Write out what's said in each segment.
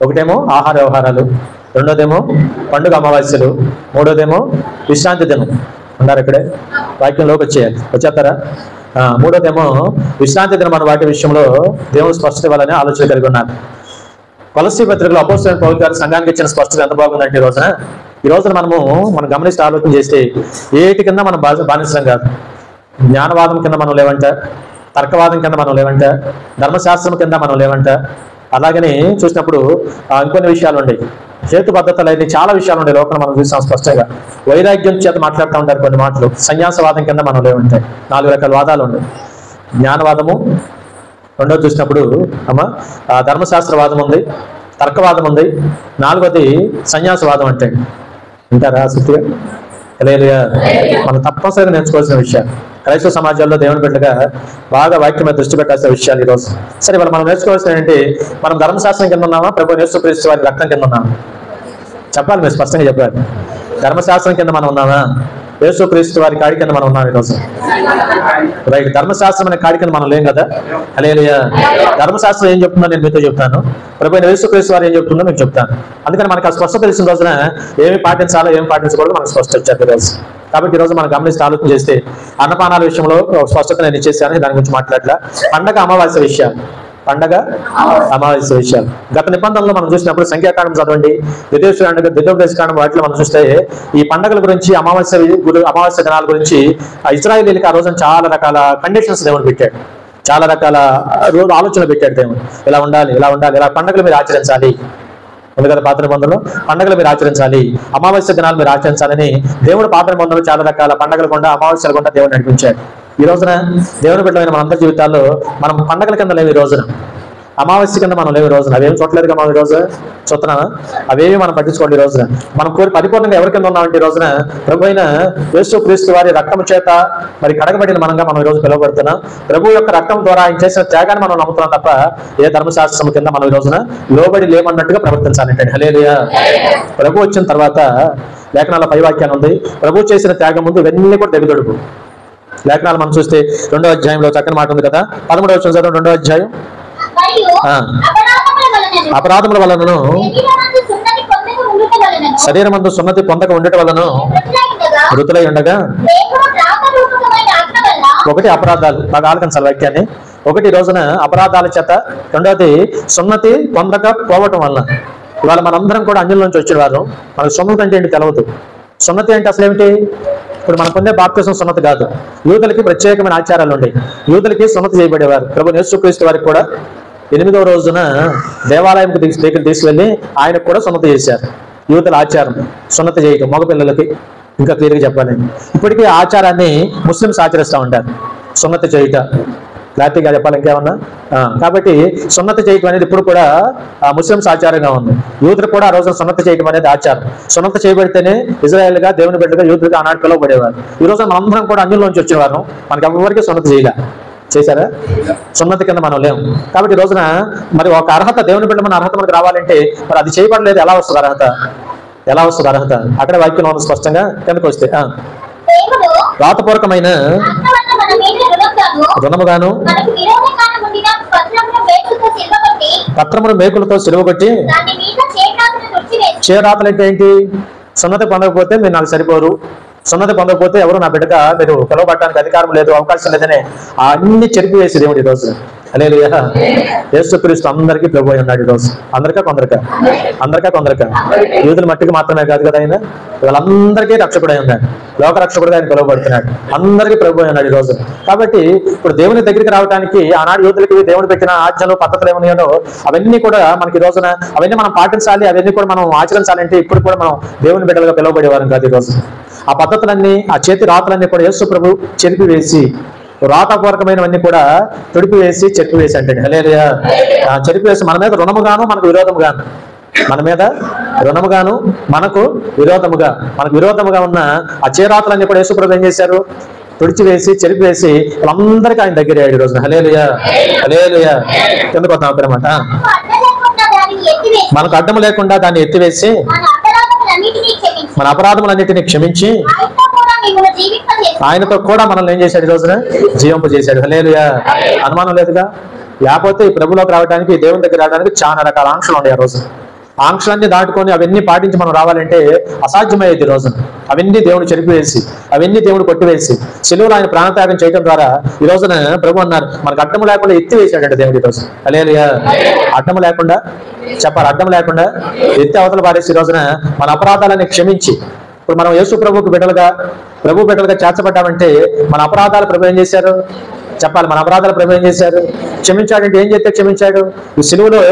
ఒకటేమో ఆహార వ్యవహారాలు, రెండోదేమో పండుగ అమావాస్యలు, మూడోదేమో విశ్రాంతి దినం. ఉన్నారు ఇక్కడే వాక్యంలోకి వచ్చేస్తారా? మూడోదేమో విశ్రాంతి దినం అన్న వాటి విషయంలో దేవుడు స్పష్టత ఇవ్వాలని ఆలోచన కలిగి ఉన్నారు. కొలస్సీ పత్రికలో అపోస్తలుడైన పౌలు గారు సంఘానికి ఇచ్చిన స్పష్టత ఎంత బాగుందంటే ఈ రోజున మనం గమనిస్తే ఆలోచన చేస్తే ఏటి కింద మనం బానిసలం కాదు. జ్ఞానవాదం కింద మనం లేవంట, తర్కవాదం కింద మనం లేవంట, ధర్మశాస్త్రం కింద మనం లేవంట. అలాగని చూసినప్పుడు ఇంకొన్ని విషయాలు ఉండేవి, హేతుబద్ధతలు అయితే చాలా విషయాలు ఉండే లోపల మనం చూసాం స్పష్టంగా. వైరాగ్యం చేత మాట్లాడుతూ ఉంటారు కొన్ని మాటలు. సన్యాసవాదం కింద మనం లేవంటాయి. 4 రకాల వాదాలు ఉన్నాయి. జ్ఞానవాదము, రెండోది చూసినప్పుడు ధర్మశాస్త్రవాదం ఉంది, తర్కవాదం ఉంది, 4వది సన్యాసవాదం అంటే. వింటారా ఆసక్తిగా? మనం తప్పనిసరిగా నేర్చుకోవాల్సిన విషయాలు. క్రైస్తవ సమాజంలో దేవుని బిడ్డగా బాగా వాక్యం మీద దృష్టి పెట్టాల్సిన విషయాలు ఈరోజు. సరే, మనం నేర్చుకోవాల్సిన ఏంటి? మనం ధర్మశాస్త్రం కింద ఉన్నామా, ప్రభు యేసుక్రీస్తు వారి రక్తం కింద ఉన్నామా? చెప్పాలి, మీరు స్పష్టంగా చెప్పాలి. ధర్మశాస్త్రం కింద మనం ఉన్నామా, యేసుక్రీస్తు వారి కాడి కింద మనం ఉన్నాం ఈరోజు? రైట్. ధర్మశాస్త్రం అనే కాడి కింద మనం లేం కదా. హల్లెలూయా. ధర్మశాస్త్రం ఏం చెప్తుందో నేను మీతో చెప్తాను, ప్రభు యేసుక్రీస్తు వారు ఏం చెప్తుందో మీకు చెప్తాను. అందుకని మనకు ఆ స్పష్టత తెలిసిన రోజున ఏమి పాటించాలో ఏమి పాటించకూడదు మనకు స్పష్టత వచ్చారు ఈరోజు. కాబట్టి ఈరోజు మనం గమనిస్తే ఆలోచన చేస్తే అన్నపానాల విషయంలో స్పష్టత నేను ఇచ్చేసాను, దాని గురించి మాట్లాడలా. పండగ అమావాస్య విషయాలు, పండగ అమావాస్య విషయాలు గత నిబంధనలో మనం చూసినప్పుడు సంఖ్యాకాండం చదవండి, ద్వితీయోపదేశకాండం వాటిలో మనం చూస్తే ఈ పండగల గురించి, అమావాస్య దినాల గురించి ఇశ్రాయేలీయులకు ఆ రోజున చాలా రకాల కండిషన్స్ దేవుడు పెట్టాడు. చాలా రకాల ఆలోచనలు పెట్టాడు దేవుడు. ఇలా ఉండాలి, ఇలా ఉండాలి, ఇలా పండుగలు మీరు ఆచరించాలి. ఎందుకంటే పాత నిబంధనలు పండుగలు మీరు ఆచరించాలి, అమావాస్య దినాలు మీరు ఆచరించాలని దేవుడు పాత నిబంధనలు చాలా రకాల పండుగలు గుండా, అమావాస్యల గుండా దేవుడు నడిపించాడు. ఈ రోజున దేవుని బిడ్డలైన మన అందరి జీవితాల్లో మనం పండగల కింద లేవు. ఈ రోజున అమావాస్య కింద మనం లేవు. ఈ రోజున అవేమి చూడలేదుగా మనం ఈ రోజు చూస్తున్నామా? అవేమి మనం పట్టించుకోండి. ఈ రోజున మనం పరిపూర్ణంగా ఎవరి కింద ఉన్నామంటే ఈ రోజున ప్రభు అయిన యేసుక్రీస్తు వారి రక్తం చేత మరి కడగబడిన మనంగా మనం ఈ రోజు పిలువబడుతున్నాం. ప్రభు యొక్క రక్తం ద్వారా ఆయన చేసిన త్యాగాన్ని మనం నమ్ముతున్నాం తప్ప ఏ ధర్మశాస్త్రం కింద మనం ఈ రోజున లోబడి లేమన్నట్టుగా ప్రవర్తించాలంటే. హల్లెలూయా. ప్రభు వచ్చిన తర్వాత లేఖనాల పై వాక్యాన్ని ఉంది, ప్రభు చేసిన త్యాగం ముందు ఇవన్నీ కూడా తెగదొడుపు. లేఖనాలు మనం చూస్తే 2వ అధ్యాయంలో చక్కని మాట ఉంది కదా. 13వ వచనం చదవండి. 2వ అధ్యాయం. అపరాధముల వలనను శరీరమందు సున్నతి పొందక ఉండటం వలన మృతులై ఉండగా, ఒకటి అపరాధాలు, బాగా ఆలకించాలి వాక్యాన్ని. ఒకటి రోజున అపరాధాల చేత, రెండవది సున్నతి పొందక పోవటం వలన. ఇవాళ మనందరం కూడా అన్యుల నుంచి వచ్చిన వారు. మనకు సున్నతి అంటే ఏంటి తెలవదు. సున్నతి అంటే అసలు ఏమిటి? ఇప్పుడు మనం పొందే బాప్తిసం సున్నతి కాదు. యూదులకి ప్రత్యేకమైన ఆచారాలు ఉండే, యూదులకి సున్నతి చేయబడేవారు. ప్రభు యేసుక్రీస్తు వారికి కూడా 8వ రోజున దేవాలయంకు తీసుకువెళ్ళి ఆయనకు కూడా సున్నతి చేశారు. యూదుల ఆచారం సున్నతి చేయటం మగపిల్లలకి. ఇంకా క్లియర్గా చెప్పాలి, ఇప్పటికీ ఆచారాన్ని ముస్లిమ్స్ ఆచరిస్తూ ఉంటారు, సున్నతి చేయుట. క్లారిటీగా చెప్పాలి ఇంకేమన్నా? కాబట్టి సున్నతి చేయటం అనేది ఇప్పుడు కూడా ముస్లిమ్స్ ఆచారంగా ఉంది. యూదులు కూడా ఆ రోజున సున్నతి చేయటం అనేది ఆచారం. సున్నతి చేయబడితేనే ఇజ్రాయేల్గా, దేవుని బిడ్డగా, యూదులుగా ఆనాడు పిలువబడేవారు. ఈ రోజు మనందరం కూడా అన్యుల్లోంచి వచ్చేవారు. మనకి ఎవరికి సున్నతి చేశారా? సున్నతి కింద మనం లేము. కాబట్టి ఈ రోజున మరి ఒక అర్హత, దేవుని బిడ్డ మన అర్హత మనకు రావాలంటే మరి అది చేయబడలేదు. ఎలా వస్తుంది అర్హత? ఎలా వస్తుంది అర్హత? అక్కడ వాక్యంలో ఉంది స్పష్టంగా. కిందకు వస్తే రాతపూర్వకమైన రుణముగాను పత్రమును మేకులతో సిలువగొట్టి, చేరాతలు అంటే ఏంటి? సున్నతి పొందకపోతే మీరు నాకు సరిపోరు, సున్నతి పొందకపోతే ఎవరు నా బిడ్డగా మీరు పిలువబట్టడానికి అధికారం లేదు, అవకాశం లేదనే అన్ని చెరిపివేసి దేవుడు ఈ రోజు. హల్లెలూయా. యేసుక్రీస్తు అందరికీ ప్రభు అయి ఉన్నాడు ఈ రోజు. అందరికా కొందరికా యూదుల మట్టికి మాత్రమే కాదు కదా ఆయన, వాళ్ళందరికీ రక్షకుడై ఉన్నాడు. లోక రక్షకుడుగా ఆయన పిలువబడుతున్నాడు. అందరికీ ప్రభు అయి ఉన్నాడు ఈ రోజు. కాబట్టి ఇప్పుడు దేవుని దగ్గరికి రావడానికి ఆనాడు యూదులకి దేవుడు పెట్టిన ఆజ్ఞలు, పద్ధతులు ఏమన్నాయో అవన్నీ కూడా మనకి ఈ రోజున అవన్నీ మనం పాటించాలి, అవన్నీ కూడా మనం ఆచరించాలంటే ఇప్పుడు కూడా మనం దేవుని బిడ్డలుగా పిలువబడేవారం కాదు ఈ రోజు. ఆ పద్ధతులన్నీ, ఆ చేతి రాతలన్నీ కూడా యేసు ప్రభు చెరిపివేసి, రాతపూర్వకమైనవన్నీ కూడా తొడిపివేసి చెరిపివేసి అంటే. హల్లెలూయా. చెరిపివేసి మన మీద రుణముగాను మనకు విరోధముగాను, మన మీద రుణముగాను మనకు విరోధముగా ఉన్న ఆ చేరాతలన్నీ కూడా యేసు ప్రభు ఏం చేశారు? తుడిచివేసి చెరిపివేసి వాళ్ళందరికీ ఆయన దగ్గర అయ్యాడు ఈ రోజున. హల్లెలూయా. హల్లెలూయా. కిందకు వద్దాం అన్నమాట. మనకు అడ్డము లేకుండా దాన్ని ఎత్తివేసి మన అపరాధములన్నిటినీ క్షమించి ఆయనతో కూడా మనల్ని ఏం చేశాడు? ఈ రోజున జీవింపజేశాడు. హల్లెలూయా. అనుమానం లేదుగా. లేకపోతే ఈ ప్రభులోకి రావడానికి, దేవుని దగ్గర రావడానికి చాలా రకాల ఆంక్షలు ఉన్నాయి ఆ రోజు. ఆంక్షలన్నీ దాటుకొని అవన్నీ పాటించి మనం రావాలంటే అసాధ్యమయ్యేది ఈ రోజున. అవన్నీ దేవుడు చెరిపివేసి, అవన్నీ దేవుడు కొట్టివేసి సిలువలో ఆయన ప్రాణత్యాగం చేయడం ద్వారా ఈ రోజున ప్రభు అన్నారు మనకు అడ్డము లేకుండా ఎత్తి వేసాడంటే దేవుడు ఈ రోజు. హల్లెలూయా. అడ్డము లేకుండా చెప్పాలి, అడ్డం లేకుండా ఎత్తి అవతల పారేసి ఈ రోజున మన అపరాధాలని క్షమించి, ఇప్పుడు మనం యేసు ప్రభువుకు ప్రభు బిడ్డలుగా చేర్చబడ్డామంటే మన అపరాధాలు ప్రభు ఏం చేశారు చెప్పాలి. మన అపరాధాలు ప్రభు ఏం చేశారు? క్షమించాడంటే ఏం చేస్తే క్షమించాడు? ఈ సిలువలో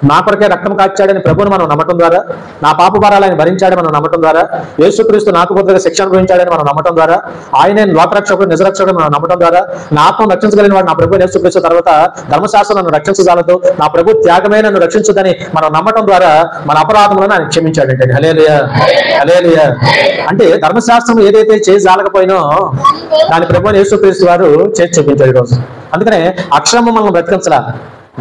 నా కొరకే రక్తం కాచాడని ప్రభువుని మనం నమ్మటం ద్వారా, నా పాప భారాలను భరించాడని మనం నమ్మటం ద్వారా, యేసుక్రీస్తు నాకు బదులుగా శిక్ష అనుభవించాడని మనం నమ్మటం ద్వారా, ఆయనే లోకరక్షకుడు నిజరక్షకుడు మనం నమ్మటం ద్వారా, నా ఆత్మను రక్షించగలిగిన వాడు నా ప్రభు యేసుక్రీస్తు తర్వాత ధర్మశాస్త్రం నన్ను రక్షించగలదు, నా ప్రభు త్యాగమే నన్ను రక్షించుదని మనం నమ్మటం ద్వారా మన అపరాధములను ఆయన క్షమించాడంటే. హల్లెలూయా, హల్లెలూయా. అంటే ధర్మశాస్త్రం ఏదైతే చేయజాలకపోయినో దాని ప్రభు యేసుక్రీస్తు వారు చేసి చూపించాడు ఈరోజు. అందుకనే అక్షరము మనల్ని బ్రతికించలా.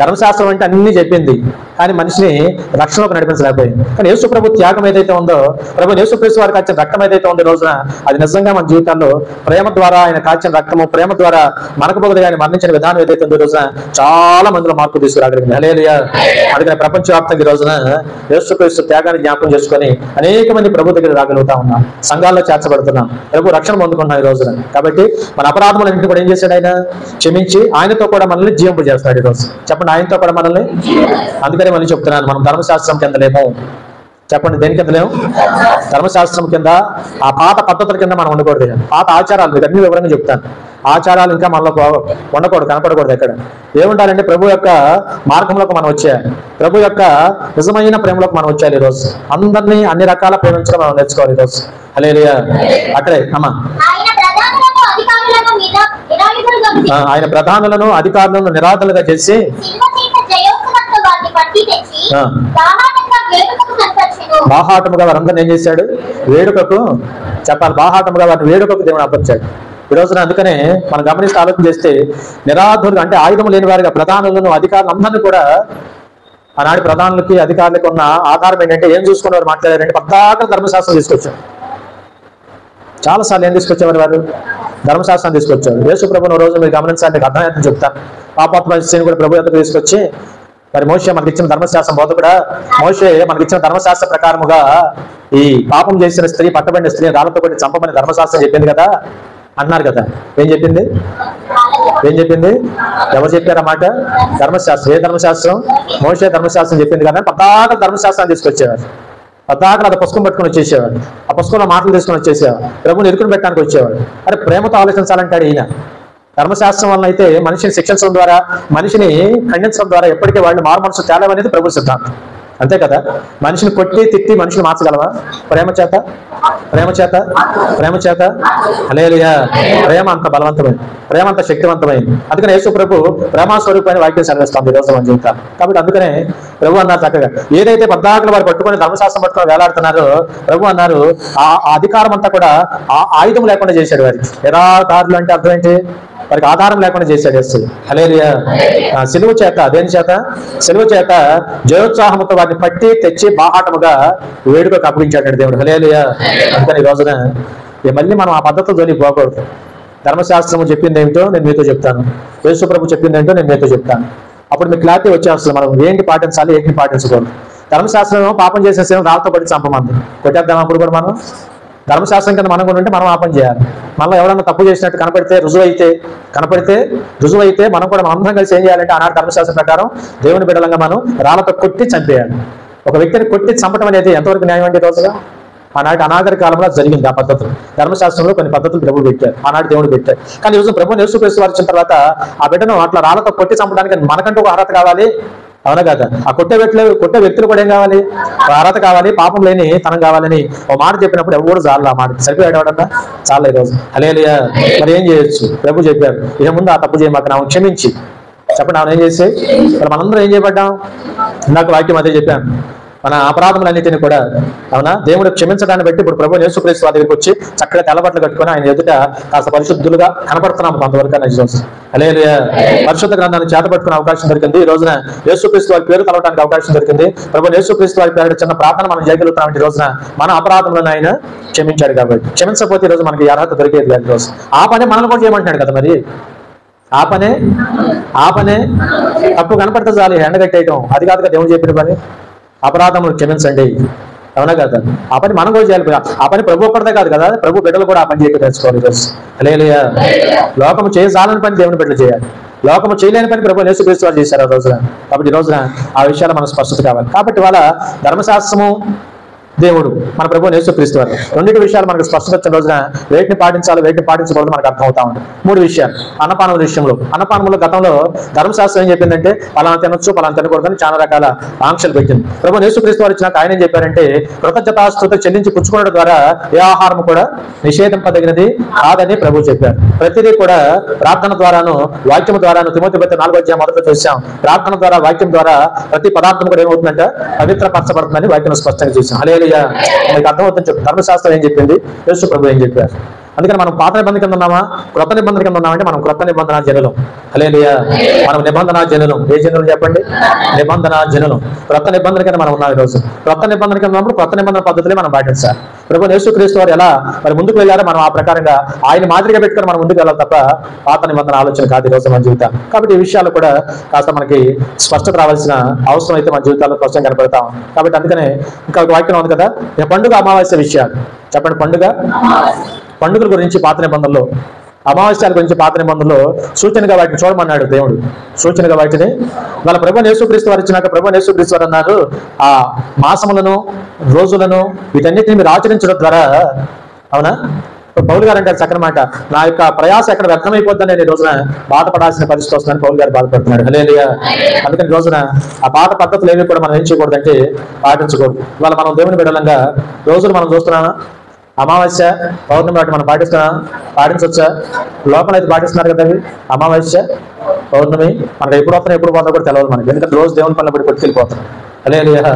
ధర్మశాస్త్రం అంటే అన్ని చెప్పింది, కానీ మనిషిని రక్షణలోకి నడిపించలేకపోయింది. కానీ యేసు ప్రభు త్యాగం ఏదైతే ఉందో, ప్రభు యేసుక్రీస్తు వారు కాచిన రక్తం ఏదైతే ఉందో రోజున, అది నిజంగా మన జీవితాల్లో ప్రేమ ద్వారా ఆయన కాచిన రక్తము, ప్రేమ ద్వారా మనకు బదులుగా ఆయన మరణించిన విధానం ఏదైతే ఉందో రోజున చాలా మందిలో మార్పు తీసుకురాగలిగింది. హల్లెలూయా. అందుకని ప్రపంచవ్యాప్తంగా ఈ రోజున యేసుక్రీస్తు త్యాగాన్ని జ్ఞాపకం చేసుకొని అనేక మంది ప్రభు దగ్గర రాగలుగుతా ఉన్నాం, సంఘాల్లో చేర్చబడుతున్నాం, ప్రభు రక్షణ పొందుకున్నాం ఈ రోజున. కాబట్టి మన అపరాధములన్నింటినీ కూడా ఏం చేశాడు? ఆయన క్షమించి ఆయనతో కూడా మనల్ని జీవింపు చేస్తాడు ఈ రోజు. చెప్పండి, ఆయనతో కూడా మనల్ని. అందుకని మళ్ళీ చెప్తున్నాను, మనం ధర్మశాస్త్రం కింద లేము. చెప్పండి, దేని కింద లేము? ధర్మశాస్త్రం కింద, ఆ పాత పద్ధతుల కింద మనం ఉండకూడదు. పాత ఆచారాలు మీకు అన్ని వివరంగా చెప్తాను. ఆచారాలు ఇంకా మనలో ఉండకూడదు, కనపడకూడదు. ఎక్కడ ఏముండాలంటే ప్రభు యొక్క మార్గంలోకి మనం వచ్చేయాలి, ప్రభు యొక్క నిజమైన ప్రేమలోకి మనం వచ్చేయాలి. ఈరోజు అందరినీ అన్ని రకాల ప్రేమించడం మనం నేర్చుకోవాలి ఈరోజు. హల్లెలూయా. అక్కడే అమ్మా, ఆయన ప్రధానులను అధికారులను నిరాధలుగా చేసి బాహాటముగా వారందరిని ఏం చేశాడు? వేడుకకు చెప్పాలి, బాహాటముగా వారిని వేడుకకు దేవుడు అప్పచ్చాడు ఈ రోజున. అందుకనే మనం గమనిస్తే ఆలోచన చేస్తే నిరాధులుగా అంటే ఆయుధం లేని వారిగా ప్రధానులను అధికారులు అందరినీ కూడా, ఆనాటి ప్రధానులకి అధికారులకు ఉన్న ఆధారం ఏంటంటే ఏం చూసుకుని వారు మాట్లాడారంటే పద్దాక ధర్మశాస్త్రం తీసుకొచ్చారు. చాలాసార్లు ఏం తీసుకొచ్చేవారు? వారు ధర్మశాస్త్రం తీసుకొచ్చారు. యేసు ప్రభుని రోజు మీరు గమనించాలి, అర్థమవుతుంది చెప్తాను. పాపాత్మ స్త్రీని కూడా ప్రభు ఎదుగు తీసుకొచ్చి, మరి మోషే మనకిచ్చిన ధర్మశాస్త్రం బోధకుడా, మోషే మనకిచ్చిన ధర్మశాస్త్ర ప్రకారముగా ఈ పాపం చేసిన స్త్రీ, పట్టబడిన స్త్రీ రాళ్లతో కొట్టి చంపమని ధర్మశాస్త్రం చెప్పింది కదా అన్నారు కదా. ఏం చెప్పింది? ఎవరు చెప్పారు ఆ మాట? ధర్మశాస్త్రం. ఏ ధర్మశాస్త్రం? మోషే ధర్మశాస్త్రం చెప్పింది కదా. పద్దాక ధర్మశాస్త్రాన్ని తీసుకొచ్చేవారు, పద్దాక అది పుస్తకం పట్టుకుని వచ్చేసేవాడు, ఆ పుస్తకంలో మాటలు తీసుకుని వచ్చేసేవాడు, ప్రభుని ఎదుర్కొని పెట్టడానికి వచ్చేవాడు. అరే ప్రేమతో ఆలోచించాలంటాడు ఈయన. ధర్మశాస్త్రం వల్ల అయితే మనిషిని శిక్షించడం ద్వారా, మనిషిని ఖండించడం ద్వారా ఎప్పటికీ వాళ్ళు మారు మనసు తేలవనేది ప్రభు సిద్ధాంతం. అంతే కదా. మనిషిని కొట్టి తిట్టి మనిషిని మార్చగలవా? ప్రేమ చేత. హల్లెలూయా. ప్రేమ అంత బలవంతమైంది, ప్రేమ అంత శక్తివంతమైంది. అందుకని యేసు ప్రభు ప్రేమాస్వరూపమైన వాక్యం సెలవిస్తాం ఈ రోజు మన జీవితాలు. కాబట్టి అందుకనే ప్రభు అన్నారు చక్కగా, ఏదైతే పద్దాకలు వారు పట్టుకొని ధర్మశాస్త్రం పట్టుకొని వేలాడుతున్నారో ప్రభు అన్నారు ఆ అధికారం అంతా కూడా ఆ ఆయుధం లేకుండా చేశాడు వారికి. నిరాధారులు అంటే అర్థం ఏంటి? వారికి ఆధారం లేకుండా చేశాడు యేసు. హల్లెలూయా. సిలువ చేత, దేని చేత? సిలువ చేత జయోత్సాహంతో వారిని పట్టి తెచ్చి బాహాటముగా వేడుకకు అప్పగించాడు దేవుడు. హల్లెలూయా. అందుకని ఈ రోజున మళ్ళీ మనం ఆ పద్ధతితో పోకూడదు. ధర్మశాస్త్రము చెప్పింది ఏమిటో నేను మీతో చెప్తాను, యేసు ప్రభు చెప్పింది ఏంటో నేను మీతో చెప్తాను. అప్పుడు మీకు క్లారిటీ వచ్చేస్తుంది మనం ఏంటి పాటించాలి, ఏంటి పాటించకూడదు. ధర్మశాస్త్రం పాపం చేసే సేవ రాళ్ళతో పడి చంపమంది, కొట్టేద్దాం. అప్పుడు కూడా మనం ధర్మశాస్త్రం కింద మనం కూడా ఉంటే మనం పాపం చేయాలి. మనలో ఎవరైనా తప్పు చేసినట్టు కనపడితే రుజువైతే మనం కూడా అందరం కలిసి ఏం చేయాలంటే ఆనాడు ధర్మశాస్త్రం ప్రకారం దేవుని బిడ్డలంగా మనం రాళ్ళతో కొట్టి చంపేయాలి. ఒక వ్యక్తిని కొట్టి చంపడం అనేది ఎంతవరకు న్యాయం అంటే రోజుగా? ఆనాటి అనాగరి కాలంలో జరిగింది ఆ పద్ధతులు. ధర్మశాస్త్రంలో కొన్ని పద్ధతులు ప్రభు పెట్టారు, ఆనాటి దేవుడు పెట్టారు. కానీ ఈరోజు ప్రభు యేసుక్రీస్తు వారు వచ్చిన తర్వాత ఆ బిడ్డను అట్లా రాళ్ళతో కొట్టి చంపడానికి మనకంటూ ఒక అర్హత కావాలి, అవునా కదా? ఆ కొట్టే వ్యక్తులు కూడా ఏం కావాలి? అర్హత కావాలి, పాపం లేని తనం కావాలని ఓ మాట చెప్పినప్పుడు ఎవరు చాలు, ఆ మాట సరిపోయాడన్నా చాలా ఈరోజు. హల్లెలూయా. మరి ఏం చేయొచ్చు? ప్రభు చెప్పారు, ఇక ముందు ఆ తప్పు చేయమాక, నాకు క్షమించి. చెప్పండి, అవును ఏం చేస్తే మరి మనందరం ఏం చేయబడ్డాం? నాకు వాక్యం అదే చెప్పాను, మన అపరాధములన్నిటిని కూడా అవునా దేవుడు క్షమించడాన్ని బట్టి ఇప్పుడు ప్రభు యేసుక్రీస్తు వారి దగ్గరికి వచ్చి చక్కగా తెల్లబట్టలు కట్టుకొని ఆయన ఎదుట కాస్త పరిశుద్ధులుగా కనపడుతున్నాము కొంతవరకు అని చూసి. హల్లెలూయా. పరిశుద్ధ గ్రంథాన్ని చేతపట్టుకునే అవకాశం దొరికింది. ఈ రోజున యేసుక్రీస్తు వారి పేరు తలవడానికి అవకాశం దొరికింది. ప్రభు యేసుక్రీస్తు వారి పేరు చిన్న ప్రార్థన మనం చేయగలుగుతున్నాం. ఈ రోజున మన అపరాధములను ఆయన క్షమించాడు కాబట్టి. క్షమించకపోతే ఈ రోజు మనకి అర్హత దొరికేది కాదు. రోజు ఆ పని మనల్ని కూడా చేయమంటున్నాడు కదా. మరి ఆ పనే తప్పు కనపడితే చాలు ఎండగట్టేయటం, అది కాదుగా దేవుడు చెప్పిన పని. అపరాధములు క్షమించండి. అవునా కదా? ఆ పని మనం కూడా చేయాలి. ఆ పని ప్రభు ఒక్కడే కాదు కదా, ప్రభు బిడ్డలు కూడా ఆ పని చేయక తెచ్చుకోవాలి. హల్లెలూయా. లోకము చేయజాలని పని దేవుని బిడ్డలు చేయాలి. లోకము చేయలేని పని ప్రభు యేసుక్రీస్తు వారు చేశారు ఆ రోజున. కాబట్టి ఈ రోజున ఆ విషయాలు మనకు స్పష్టత కావాలి. కాబట్టి వాళ్ళ ధర్మశాస్త్రము, దేవుడు మన ప్రభు యేసుక్రీస్తు వారు, రెండింటి విషయాలు మనకు స్పష్టత వచ్చిన రోజున వేటిని పాటించాలి, వేటిని పాటించకూడదు మనకు అర్థమవుతా ఉంది. 3 విషయాలు. అన్నపానముల విషయంలో, అన్నపానములో గతంలో ధర్మశాస్త్రం ఏం చెప్పిందంటే పలానా తినొచ్చు, పలానా తినకూడదని చాలా రకాల ఆంక్షలు పెట్టింది. ప్రభు యేసుక్రీస్తు వారు ఇచ్చినాక ఆయన ఏం చెప్పారంటే కృతజ్ఞతాస్తుతి చెల్లించి పుచ్చుకోవడం ద్వారా ఏ ఆహారం కూడా నిషేధింపదగినది కాదని ప్రభు చెప్పారు. ప్రతిదీ కూడా ప్రార్థన ద్వారాను, వాక్యం ద్వారాను, తిమోతి పత్రిక 4వ అధ్యాయం మొదట చూసాం. ప్రార్థన ద్వారా, వాక్యం ద్వారా ప్రతి పదార్థం కూడా ఏమవుతుందంటే పవిత్రపరచబడుతుందని వాక్యం స్పష్టంగా చూసాం. హల్లెలూయా. మీకు అర్థమవుతుందని చెప్పి ధర్మశాస్త్రం ఏం చెప్పింది, యేసు ప్రభు ఏం చెప్పారు. అందుకని మనం పాత నిబంధన కింద ఉన్నామా, క్రొత్త నిబంధన కింద ఉన్నామంటే మనం క్రొత్త నిబంధన జనులం. హల్లెలూయా. మనం నిబంధన జనులం. ఏ జనులం చెప్పండి? నిబంధన జనులం. క్రొత్త నిబంధన కింద మనం ఉన్నాం. ఈరోజు క్రొత్త నిబంధన కింద ఉన్నప్పుడు క్రొత్త నిబంధన పద్ధతులే మనం పాటించాలి. ప్రభు యేసుక్రీస్తు వారు ఎలా మరి ముందుకు వెళ్ళారో మనం ఆ ప్రకారంగా ఆయన మాదిరిగా పెట్టుకొని మనం ముందుకు వెళ్ళాలి తప్ప పాత నిబంధన ఆలోచన కాదు ఈరోజు మన జీవితం. కాబట్టి ఈ విషయాలు కూడా కాస్త మనకి స్పష్టత రావాల్సిన అవసరం అయితే మన జీవితాల్లో స్పష్టంగా కనపడతాం. కాబట్టి అందుకనే ఇంకా ఒక వాక్యం ఉంది కదా, పండుగ అమావాస్య విషయాలు చెప్పండి. పండుగల గురించి పాత నిబంధనలో, అమావాస్యాల గురించి పాత నిబంధనలో సూచనగా వాటిని చూడమన్నాడు దేవుడు. సూచనగా వాటిని వాళ్ళ ప్రభు యేసుక్రీస్తు వారు ఇచ్చినాక ప్రభు యేసుక్రీస్తు వారు అన్నారు ఆ మాసములను, రోజులను, వీటన్నిటిని మీరు ఆచరించడం ద్వారా, అవునా, పౌలు గారు అంటారు చక్కని మాట, నా యొక్క ప్రయాస ఎక్కడ వ్యర్థమైపోద్దని నేను ఈ రోజున బాధపడాల్సిన పరిస్థితి వస్తుందని పౌలు గారు బాధపడుతున్నాడు. హల్లెలూయా. అందుకని రోజున ఆ పాత పద్ధతులు ఏవి కూడా మనం ఏం చేయకూడదంటే పాటించకూడదు. ఇవాళ మనం దేవుని బిడ్డలంగా రోజులు మనం చూస్తున్నామా, అమావాస్య, పౌర్ణమి వాటి మనం పాటించవచ్చా? లోపల అయితే పాటిస్తున్నారు కదా అవి. అమావాస్య, పౌర్ణమి మనకు ఎప్పుడు వస్తున్నాయి, ఎప్పుడు పోతా కూడా తెలియదు మనకి. ఎందుకంటే రోజు దేవుని పనులు పడి కొట్టుకెళ్ళిపోతాం. హల్లెలూయా.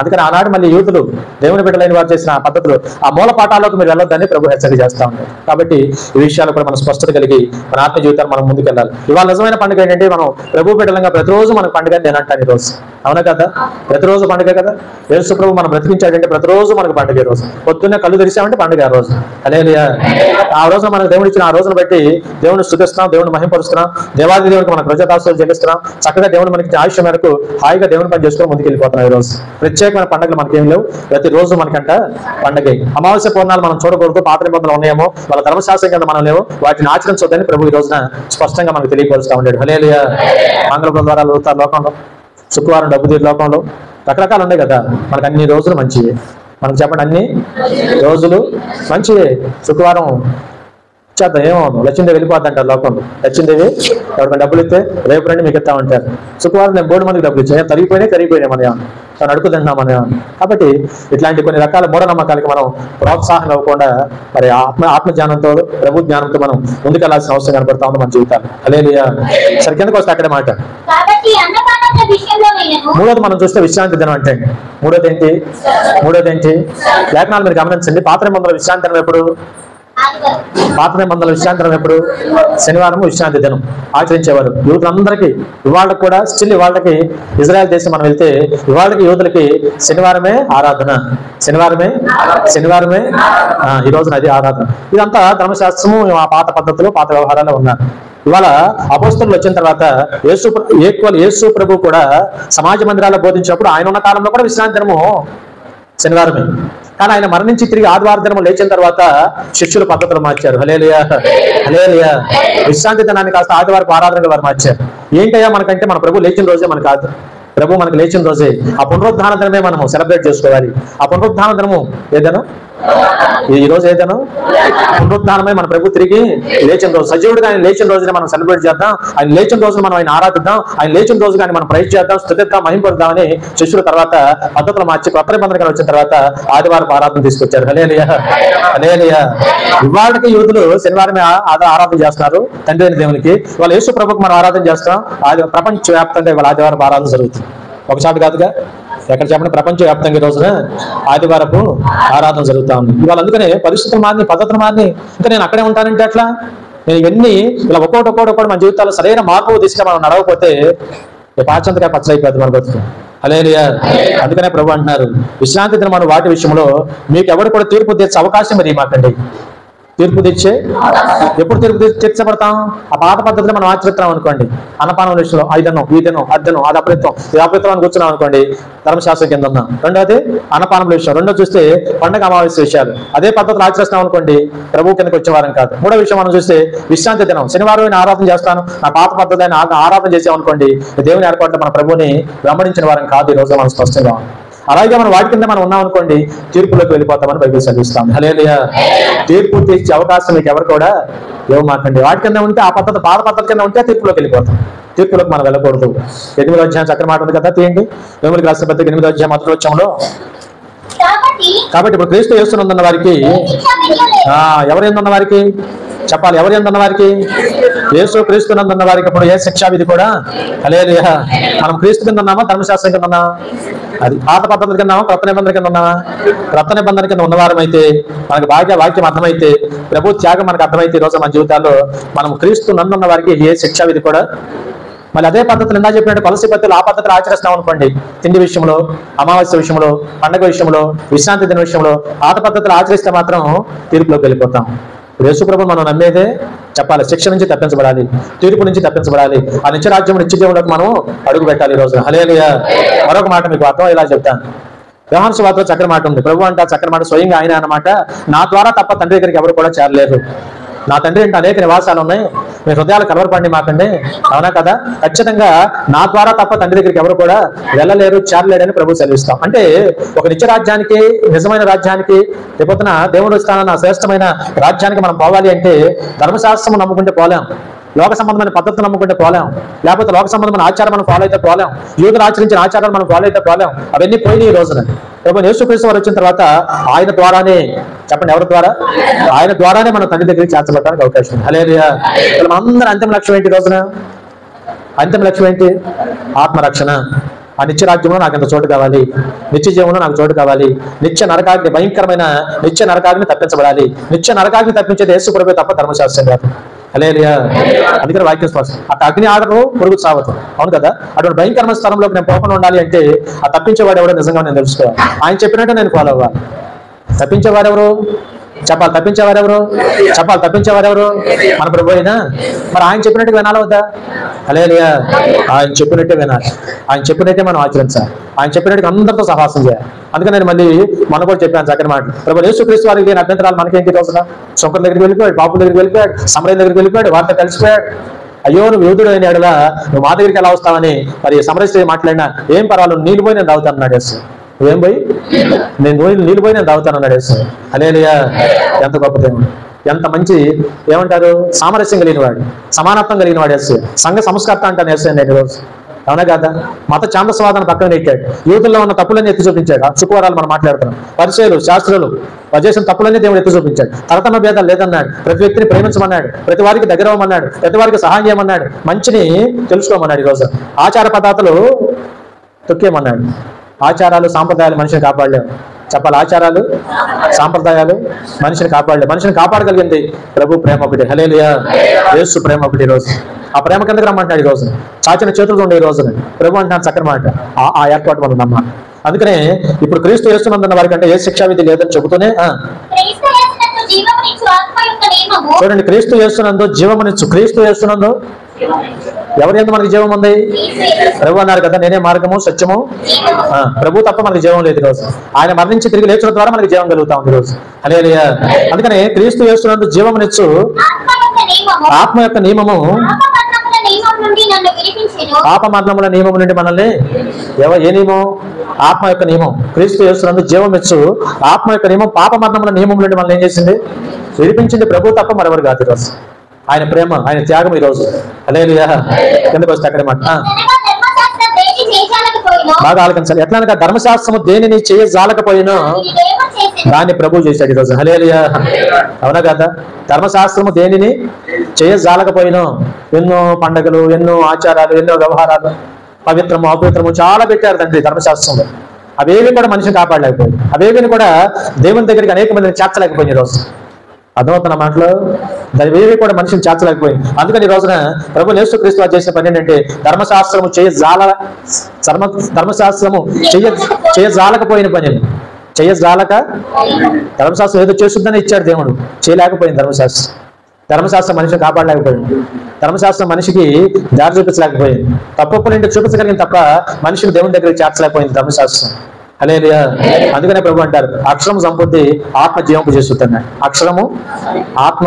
అందుకని ఆనాడు మళ్ళీ యూతులు, దేవుని బిడ్డలైన వారు చేసిన పద్ధతులు, ఆ మూల పాఠాలకు మీరు వెళ్ళొద్దని ప్రభు హెచ్చరిక చేస్తా ఉంటారు. కాబట్టి ఈ విషయాలు కూడా మనం స్పష్టత కలిగి మన ఆత్మ జీవితాన్ని మనం ముందుకెళ్ళాలి. ఇవాళ నిజమైన పండుగ ఏంటంటే మనం ప్రభు బిడ్డలంగా ప్రతిరోజు మనకు పండుగ నేను అంటాను ఈ రోజు. అవునా కదా? ప్రతిరోజు పండుగ కదా. యేసు ప్రభు మనం బ్రతికించాడంటే ప్రతిరోజు మనకు పండుగ. ఈ రోజు పొద్దున్నే కళ్ళు తెరిచామంటే పండుగ ఆ రోజు. హల్లెలూయా. ఆ రోజు మనకు దేవుడు ఇచ్చిన ఆ రోజును బట్టి దేవుని స్తుతిస్తున్నాం, దేవుని మహిమపరుస్తున్నాం, దేవాది దేవుడికి మన కృతజ్ఞతాస్తుతులు చెల్లిస్తున్నాం. చక్కగా దేవుడు మనకి ఆయుష్య మేరకు హాయిగా దేవుని పని చేసుకుని ముందుకు వెళ్ళిపోతున్నాం. ఈ రోజు ప్రత్యేకమైన పండుగలు మనకేం లేవు. ప్రతిరోజు మనకంట పండుగ. అమావాస్య పూర్ణాలు మనం చూడకూడదు, పాత నిబంధనలు ఉన్నాయేమో, వాళ్ళ ధర్మశాస్త్రం కింద మనం లేవు, వాటిని ఆచరించొద్దని ప్రభు ఈ రోజున స్పష్టంగా మనకు తెలియపరుస్తూ ఉంటాడు. హల్లెలూయా. మంగళ బుధవారాలు అవుతారు లోకంలో, శుక్రవారం డబ్బు తీరు లోకంలో, రకరకాలు ఉన్నాయి కదా. మనకు అన్ని రోజులు మంచివే. మనకు చెప్పండి, అన్ని రోజులు మంచివే. శుక్రవారం చేద్దాం, ఏమవుతుంది, లక్ష్మీదేవి వెళ్ళిపోద్ది అంటారు లోకంలో. లక్ష్మీదేవి ఎవరికైనా డబ్బులు ఇస్తే రేపు రండి మీకు ఇస్తా ఉంటారు. శుక్రవారం నేను 3 మందికి డబ్బులు ఇచ్చాను, తరిగిపోయినాయి మన ఏమన్నా, తను అడుగుతుంటున్నాం మన ఏమన్నా. కాబట్టి ఇట్లాంటి కొన్ని రకాల మూఢనమ్మకాలకి మనం ప్రోత్సాహం ఇవ్వకుండా మరి ఆత్మ జ్ఞానంతో, ప్రభు జ్ఞానంతో మనం ముందుకెళ్లాల్సిన అవసరం కనపడతా ఉంది మన జీవితాలు. హల్లెలూయా. సరే, కిందకు వస్తే అక్కడే మాట. మూడోది మనం చూస్తే విశ్రాంతి దినం అంటే, మూడోది ఏంటి లేఖనాలు మీరు గమనించండి. పాత నిబంధనల విశ్రాంతి దినం ఎప్పుడు? పాత నిబంధనల విశ్రాంతి దినం ఎప్పుడు? శనివారం విశ్రాంతి దినం ఆచరించేవారు యూదులందరికీ. ఇవాళకి కూడా స్టిల్ ఇవాళకి ఇజ్రాయెల్ దేశం మనం వెళ్తే ఇవాళకి యూదులకి శనివారమే ఆరాధన. శనివారమే ఈ రోజున అది ఆరాధన. ఇదంతా ధర్మశాస్త్రము, ఆ పాత పద్ధతులు, పాత వ్యవహారాలు ఉన్నారు. ఇవాళ అపోస్తలులు వచ్చిన తర్వాత యేసు ప్రభు కూడా సమాజ మందిరాల్లో బోధించినప్పుడు ఆయన ఉన్న కాలంలో కూడా విశ్రాంతి దినము శనివారమే. కానీ ఆయన మరణించి తిరిగి ఆదివారం దినం లేచిన తర్వాత శిష్యుల పద్ధతులు మార్చారు. హల్లెలూయా. విశ్రాంతి దినాన్ని కాస్త ఆదివారం ఆరాధనగా వారు మార్చారు. ఏంటయ్యా మనకంటే మన ప్రభు లేచిన రోజే మనకు కాదు. ప్రభు మనకు లేచిన రోజే ఆ పునరుద్ధాన దినమే మనము సెలబ్రేట్ చేసుకోవాలి. ఆ పునరుద్ధాన దినము ఏదైనా ఈ రోజు ఏదైనా పునరుద్ధానమై మన ప్రభు తిరిగి లేచిన రోజు, సజీవుడిగా ఆయన లేచిన రోజునే మనం సెలబ్రేట్ చేద్దాం. ఆయన లేచిన రోజున మనం ఆయన ఆరాధిద్దాం. ఆయన లేచిన రోజు కానీ మనం ప్రైజ్ చేద్దాం, స్తుతిద్దాం, మహింపరుద్దామని శిష్యుల తర్వాత పద్ధతులు మార్చి కొత్త నిబంధనలు వచ్చిన తర్వాత ఆదివారం ఆరాధన తీసుకొచ్చారు. హల్లెలూయా. ఇవాళకి యూదులు శనివారమే ఆరాధన చేస్తున్నారు తండ్రి అయిన దేవునికి. వాళ్ళ యేసు ప్రభుకి మనం ఆరాధన చేస్తాం. ప్రపంచ వ్యాప్తంగా ఇవాళ ఆదివారం ఆరాధన జరుగుతుంది. ఒకసారి కాదుగా, ఎక్కడ చెప్పండి, ప్రపంచవ్యాప్తంగా ఈ రోజున ఆదివారపు ఆరాధన జరుగుతూ ఉంది ఇవాళ. అందుకనే పరిస్థితులు మారిని, పద్ధతులు మారిని. ఇంకా నేను అక్కడే ఉంటానంటే అట్లా నేను ఇవన్నీ ఇలా ఒక్కొక్కటి మన జీవితాల్లో సరైన మార్పు దిశగా మనం నడవకపోతే పాచంతగా పచ్చలైపోతుంది మన బతుకు. హల్లెలూయా. అందుకనే ప్రభు అంటున్నారు విశ్రాంతి దినం వాటి విషయంలో మీకు ఎవరు కూడా తీర్పు తీర్చే అవకాశం మరి మాకండి. తీర్పు తెచ్చే ఎప్పుడు తీర్పు తీర్చబడతాం? ఆ పాత పద్ధతిలో మనం ఆచరిస్తున్నాం అనుకోండి, అన్నపానం విషయంలో ఐదనం వీదనం అద్దనం అది అపరిత్వం ఇది అపరిత్వం అని కూర్చున్నాం అనుకోండి, ధర్మశాస్త్రం కింద ఉన్నాం. రెండోది అన్నపానం విషయం. రెండో చూస్తే పండుగ అమావాస్య విషయాలు అదే పద్ధతిలో ఆచరిస్తున్నాం అనుకోండి, ప్రభు కిందకి వచ్చేవారం కాదు. మూడో విషయం మనం చూస్తే విశ్రాంతి దినం. శనివారం నేను ఆరాధన చేస్తాను, నా పాత పద్ధతి అయిన ఆరాధన చేసామనుకోండి, దేవుని ఏర్పాట్లు మన ప్రభుని వెంబడించిన వారం కాదు. ఈ రోజు మనం స్పష్టంగా అలాగే మనం వాటి కింద మనం ఉన్నాం అనుకోండి, తీర్పులోకి వెళ్ళిపోతామని బైబిల్ చదివిస్తాం. హల్లెలూయా. తీర్పు తీర్చే అవకాశం మీకు ఎవరు కూడా ఇవ్వమాకండి. వాటి కింద ఉంటే ఆ పద్ధతి పాత పద్ధతి కింద ఉంటే తీర్పులోకి వెళ్ళిపోతాం. తీర్పులోకి మనం వెళ్ళకూడదు. 8వ అధ్యాయం చక్కని మాట ఉంది కదా, తీయండి. రోమీయులకు రాసిన పత్రిక 8వ అధ్యాయం 1వ వచనంలో, కాబట్టి ఇప్పుడు క్రీస్తు యేసునందున్న వారికి ఎవరు ఎందున్న వారికి చెప్పాలి, ఎవరు ఎందున్న వారికి? యేసు క్రీస్తునందున్న వారికి ఇప్పుడు ఏ శిక్షా విధి కూడా హల్లెలూయా. మనం క్రీస్తు కింద ఉన్నామా, ధర్మశాస్త్రం కింద ఉన్నామా? అది పాత పద్ధతి కింద ఉన్నామా, క్రొత్త నిబంధన కింద ఉన్నామా? క్రొత్త నిబంధన కింద ఉన్నవారం అయితే మనకు వాక్యం అర్థమైతే, ప్రభు త్యాగం మనకు అర్థమైతే, ఈ రోజు మన జీవితాల్లో మనం క్రీస్తు నందున్న వారికి ఏ శిక్షా విధి కూడా. మళ్ళీ అదే పద్ధతులు ఇందా చెప్పినట్టు కొలసి పద్ధతులు ఆ పద్ధతులు ఆచరిస్తాం అనుకోండి, తిండి విషయంలో, అమావాస్య విషయంలో, పండుగ విషయంలో, విశ్రాంతి దిన విషయంలో పాత పద్ధతులు ఆచరిస్తే మాత్రం తీర్పులోకి వెళ్ళిపోతాం. యేసు ప్రభు మనం నమ్మేదే చెప్పాలి, శిక్ష నుంచి తప్పించబడాలి, తీర్పు నుంచి తప్పించబడాలి, ఆ నిత్యరాజ్యం నిత్య జీవంలోకి మనం అడుగు పెట్టాలి ఈ రోజు. హల్లెలూయా. మరొక మాట మీకు అర్థం ఇలా చెప్తాను. యోహాను సువార్తలో చక్కని మాట ఉంది. ప్రభు అంటే చక్కని మాట స్వయంగా ఆయన అన్నమాట, నా ద్వారా తప్ప తండ్రి దగ్గరికి ఎవరు కూడా చేరలేదు. నా తండ్రి అంటే అనేక నివాసాలు ఉన్నాయి, మీ హృదయాలు కలవరపడి మాకండి. అవునా కదా? ఖచ్చితంగా నా ద్వారా తప్ప తండ్రి దగ్గరికి ఎవరు కూడా వెళ్ళలేరు, చేరలేడని ప్రభు సెలవిస్తాం. అంటే ఒక నిత్య రాజ్యానికి, నిజమైన రాజ్యానికి, రేపొద్దున దేవుడు స్థానాన్ని శ్రేష్టమైన రాజ్యానికి మనం పోవాలి అంటే ధర్మశాస్త్రం నమ్ముకుంటే పోలేం, లోక సంబంధమైన పద్ధతులు నమ్ముకుంటే పోలేం, లేకపోతే లోక సంబంధమైన ఆచారం మనం ఫాలో అయితే పోలేం, యూదులు ఆచరించిన ఆచారాలు మనం ఫాలో అయితే పోలేం. అవన్నీ పోయినాయి ఈ రోజున. ప్రభు యేసుక్రీస్తు వారు వచ్చిన తర్వాత ఆయన ద్వారానే, చెప్పండి ఎవరి ద్వారా? ఆయన ద్వారానే మనం తండ్రి దగ్గరికి చేర్చబడడానికి అవకాశం ఉంది. హల్లెలూయా. మనందరం అంతిమ లక్ష్యం ఏంటి ఈ రోజున? అంతిమ లక్ష్యం ఏంటి? ఆత్మరక్షణ. ఆ నిత్య రాజ్యంలో నాకు ఎంత చోటు కావాలి, నిత్య జీవంలో నాకు చోటు కావాలి, నిత్య నరకాగ్ని, భయంకరమైన నిత్య నరకాగ్ని తప్పించబడాలి. నిత్య నరకాగ్ని తప్పించేది యేసు ప్రభువే తప్ప ధర్మశాస్త్రం కాదు. హల్లెలూయా. అందుకని వాక్యం స్పష్టం, ఆ అగ్ని ఆగదు, పురుగు చావదు. అవును కదా? అటువంటి భయంకరమైన స్థలంలోకి నేను పోకుండా ఉండాలి అంటే ఆ తప్పించేవాడు ఎవడో నిజంగా నేను తెలుసుకోవాలి, ఆయన చెప్పినట్టు నేను ఫాలో అవ్వాలి. తప్పించేవారెవరు చెప్పాలి, తప్పించేవారెవరు చెప్పాలి, తప్పించేవారెవరు? మన ప్రభు అయినా. మరి ఆయన చెప్పినట్టు వినాలి వద్దా? హల్లెలూయా. ఆయన చెప్పినట్టే వినాలి, ఆయన చెప్పినట్టే మనం ఆచరించాలి, ఆయన చెప్పినట్టు అందరితో సహాసం చేయాలి. అందుకని నేను మళ్ళీ మన కూడా చెప్పాను చక్కని మాట. ప్రభు యేసుక్రీస్తు వారికి లేని అభ్యంతరాలు మనకేంటి రోజున? శంకర్ దగ్గరికి వెళ్ళిపోయాడు, బాబు దగ్గరికి వెళ్ళిపోయాడు, సమరయ్య దగ్గరికి వెళ్ళిపోయాడు, వారితో కలిసిపోయాడు. అయ్యో నువ్వు యూదుడు అయిన ఎడల నువ్వు మా దగ్గరికి ఎలా వస్తావని మరి సమరస్య మాట్లాడినా ఏం పర్వాలేదు, నీళ్ళు పోయి నేను తాగుతాను అన్నాడు యేసు. నువ్వేం పోయి? నేను నీళ్ళు పోయి నేను తాగుతాను అన్నాడు యేసు. హల్లెలూయా. ఎంత గొప్ప దేవుడు, ఎంత మంచి ఏమంటారు సామరస్యం కలిగిన వాడు, సమానత్వం కలిగిన వాడు యేసు. సంఘ సంస్కర్త అంటాను యేసు నేను ఈరోజు. అవునా కదా? మత ఛాందస్వాదాన్ని పక్కన నెట్టాడు, యూదుల్లో ఉన్న తప్పులన్నీ ఎత్తి చూపించాడు. శుక్రవారాలు మనం మాట్లాడుతున్నాం. పరిచయులు, శాస్త్రులు చేసిన తప్పులన్నీ దేవుడు ఎత్తి చూపించాడు. తరతమ భేదాలు లేదన్నాడు, ప్రతి వ్యక్తిని ప్రేమించమన్నాడు, ప్రతి వారికి దగ్గర అవ్వమన్నాడు, ప్రతి వారికి సహాయం చేయమన్నాడు, మంచిని తెలుసుకోమన్నాడు. ఈరోజు ఆచార పద్ధతులు తొక్కేమన్నాడు. ఆచారాలు సాంప్రదాయాలు మనిషిని కాపాడలేవు. చెప్పాలి, ఆచారాలు సాంప్రదాయాలు మనిషిని కాపాడలేవు. మనిషిని కాపాడగలిగింది ప్రభు ప్రేమ ఒకటి. హల్లెలూయా. యేసు ప్రేమ ఒకటి. ఈ రోజు ఆ ప్రేమ కిందకి రమ్మంటాడు. ఈ రోజున చాచిన చేతులు ఉండే ఈ రోజున ప్రభు అంటాను చక్కని మాట. ఆ ఏర్పాటు మనం నమ్మాలి. అందుకనే ఇప్పుడు క్రీస్తు యేసునందున్న వారికి అంటే ఏ శిక్షా విధి లేదని చెబుతూనే చూడండి, క్రీస్తు యేసునందు జీవమునిచ్చు. క్రీస్తు యేసునందు ఎవరి యందు మనకి జీవం ఉంది? ప్రభు అన్నారు కదా, నేనే మార్గము సత్యము. ప్రభు తప్ప మనకి జీవం లేదు. ఈరోజు ఆయన మరణించి తిరిగి లేచిన ద్వారా మనకి జీవం కలుగుతా ఉంది ఈరోజు. హల్లెలూయా. అందుకనే క్రీస్తు యేసునందు జీవమునిచ్చు ఆత్మ యొక్క నియమము, పాప మరణముల నియమము నుండి మనల్ని ఏ నియమం? ఆత్మ యొక్క నియమం. క్రీస్తు యేసునందు జీవం ఇచ్చు ఆత్మ యొక్క నియమం పాప మరణముల నియమం నుండి మనల్ని ఏం చేసింది? విడిపించింది ప్రభు తప్ప మరెవరు కాదు. ఈరోజు ఆయన ప్రేమ, ఆయన త్యాగం ఈరోజు. హల్లెలూయా. కిందకు వస్తే అక్కడే మాట బాగా ఆలకించాలి. ఎట్లా అనగా ధర్మశాస్త్రము దేనిని చేయజాలకపోయినా దాన్ని ప్రభు చేశాడు ఈరోజు. హల్లెలూయా. అవునా కదా? ధర్మశాస్త్రము దేనిని చేయజాలకపోయినా ఎన్నో పండగలు, ఎన్నో ఆచారాలు, ఎన్నో వ్యవహారాలు, పవిత్రము అపవిత్రము చాలా పెట్టారు తండ్రి ధర్మశాస్త్రంలో. అవేవి కూడా మనిషిని కాపాడలేకపోయింది. అవేవిని కూడా దేవుని దగ్గరికి అనేక మందిని చేర్చలేకపోయింది ఈరోజు. అర్థమవుతున్న మాటలో దానివేవి కూడా మనిషిని చేర్చలేకపోయింది. అందుకని ఈ రోజున ప్రభు యేసుక్రీస్తు వారు చేసిన పని ఏంటంటే ధర్మశాస్త్రము చేయజాలకపోయిన పని, చేయజాలక ధర్మశాస్త్రం ఏదో చేస్తుందని ఇచ్చాడు దేవుడు, చేయలేకపోయింది ధర్మశాస్త్రం. ధర్మశాస్త్రం మనిషిని కాపాడలేకపోయింది. ధర్మశాస్త్రం మనిషికి దారి చూపించలేకపోయింది. తప్పొప్పులేంటి చూపించగలిగింది తప్ప మనిషిని దేవుని దగ్గరికి చేర్చలేకపోయింది ధర్మశాస్త్రం. హల్లెలూయా. అందుకనే ప్రభు అంటారు, అక్షరం సంపూర్తి ఆత్మ జీవంపు చేస్తున్నాడు. అక్షరము ఆత్మ.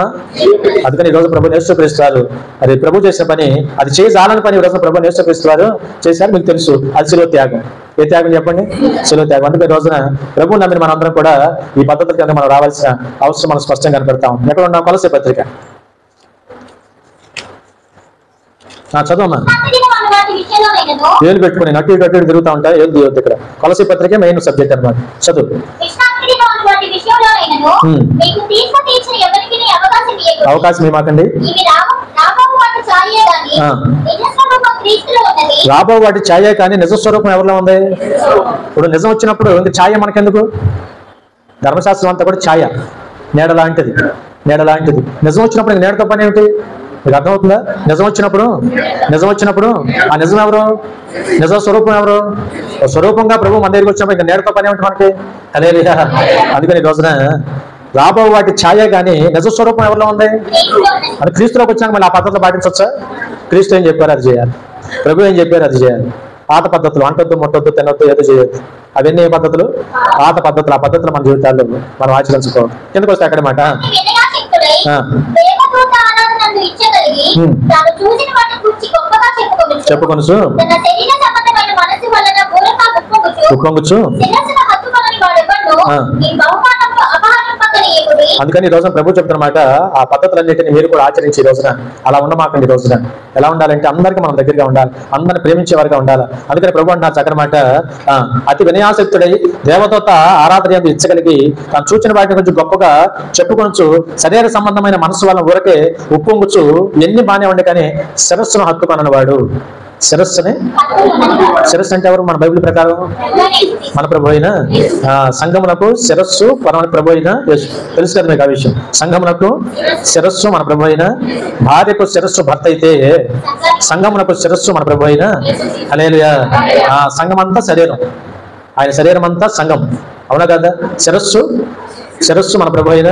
అందుకని ఈరోజు ప్రభు నేర్చుకొనిస్తారు. అది ప్రభు చేసిన పని, అది చేయజాలని పని ఈరోజు ప్రభు నేర్చుకొనిస్తారు చేశారు. మీకు తెలుసు, అది శిలువ త్యాగం. ఏ త్యాగం చెప్పండి? శిలువ త్యాగం. అందుకే ఈ రోజున ప్రభు నమ్మిన మనందరం కూడా ఈ పద్ధతుల కింద మనం రావాల్సిన అవసరం మనం స్పష్టంగా కనపడతాం. ఎక్కడ ఉన్నాం? కొలస్సీ పత్రిక చదవమ్మా. ఏళ్ళు పెట్టుకుని నటు కట్టు తిరుగుతూ ఉంటాయి. ఏళ్ళు తీయొద్దు. ఇక్కడ కొలస్సీ పత్రిక మెయిన్ సబ్జెక్ట్ అనమాట. చదువు. అవకాశం ఇవ్వకండి. రాబో వాటి ఛాయ కానీ నిజ స్వరూపం ఎవరిలో ఉంది? ఇప్పుడు నిజం వచ్చినప్పుడు ఇంక ఛాయ మనకెందుకు? ధర్మశాస్త్రం అంతా కూడా ఛాయ, నీడ లాంటిది. నీడ లాంటిది. నిజం వచ్చినప్పుడు ఇంక నీడతో పని ఏమిటి? మీకు అర్థమవుతుందా? నిజం వచ్చినప్పుడు ఆ నిజం ఎవరు? నిజ స్వరూపం ఎవరు? స్వరూపంగా ప్రభు మన దగ్గరికి వచ్చినప్పుడు ఇంకా నీడతో పని ఏమిటి మనకి? హల్లెలూయా. అందుకని ఈ రోజున రాబో వాటి ఛాయ కానీ నిజ స్వరూపం ఎవరిలో ఉంది? అది క్రీస్తులోకి వచ్చాక మళ్ళీ ఆ పద్ధతులు పాటించవచ్చా? క్రీస్తు ఏం చెప్పారు అది చేయాలి, ప్రభు ఏం చెప్పారు అది చేయాలి. పాత పద్ధతులు, అంటొద్దు ముట్టొద్దు తినొద్దు ఏదో చేయొద్దు, అవన్నీ ఏ పద్ధతులు? పాత పద్ధతులు. ఆ పద్ధతులు మన జీవితాల్లో మనం ఆచరించుకోవాలి. ఎందుకు వస్తే అక్కడ మాట చెప్పుకొనుచు ఉప్పొంగుచు. అందుకని ఈ రోజున ప్రభు చెప్తున్నమాట, ఆ పద్ధతులన్నింటినీ మీరు కూడా ఆచరించి ఈ రోజున అలా ఉండమాకండి. ఈ రోజున ఎలా ఉండాలంటే అందరికీ మనం దగ్గరగా ఉండాలి, అందరిని ప్రేమించేవారుగా ఉండాలి. అందుకని ప్రభు అంటున్నారు చక్కనమాట, అతి వినయాసక్తుడై దేవదూత ఆరాధన యందు ఇచ్చగలిగి తాను చూచిన వాటిని కొంచెం గొప్పగా చెప్పుకొనొచ్చు, శరీర సంబంధమైన మనసు వల్ల ఊరకే ఉప్పొంగుచు. ఎన్ని బాగానే ఉండే కానీ శిరస్సును హత్తుకొనని శిరస్సుని. శిరస్సు అంటే ఎవరు? మన బైబిల్ ప్రకారం మన ప్రభు అయిన సంఘమునకు శిరస్సు పరమ ప్రభు అయిన తెలుసు కదా మీకు ఆ విషయం. సంఘమునకు శిరస్సు మన ప్రభు అయిన, భార్యకు శిరస్సు భర్త అయితే సంఘమునకు శిరస్సు మన ప్రభు అయిన. హల్లెలూయా. సంఘం అంతా శరీరం, ఆయన శరీరం అంతా సంఘం. అవునా కదా? శిరస్సు మన ప్రభు అయిన.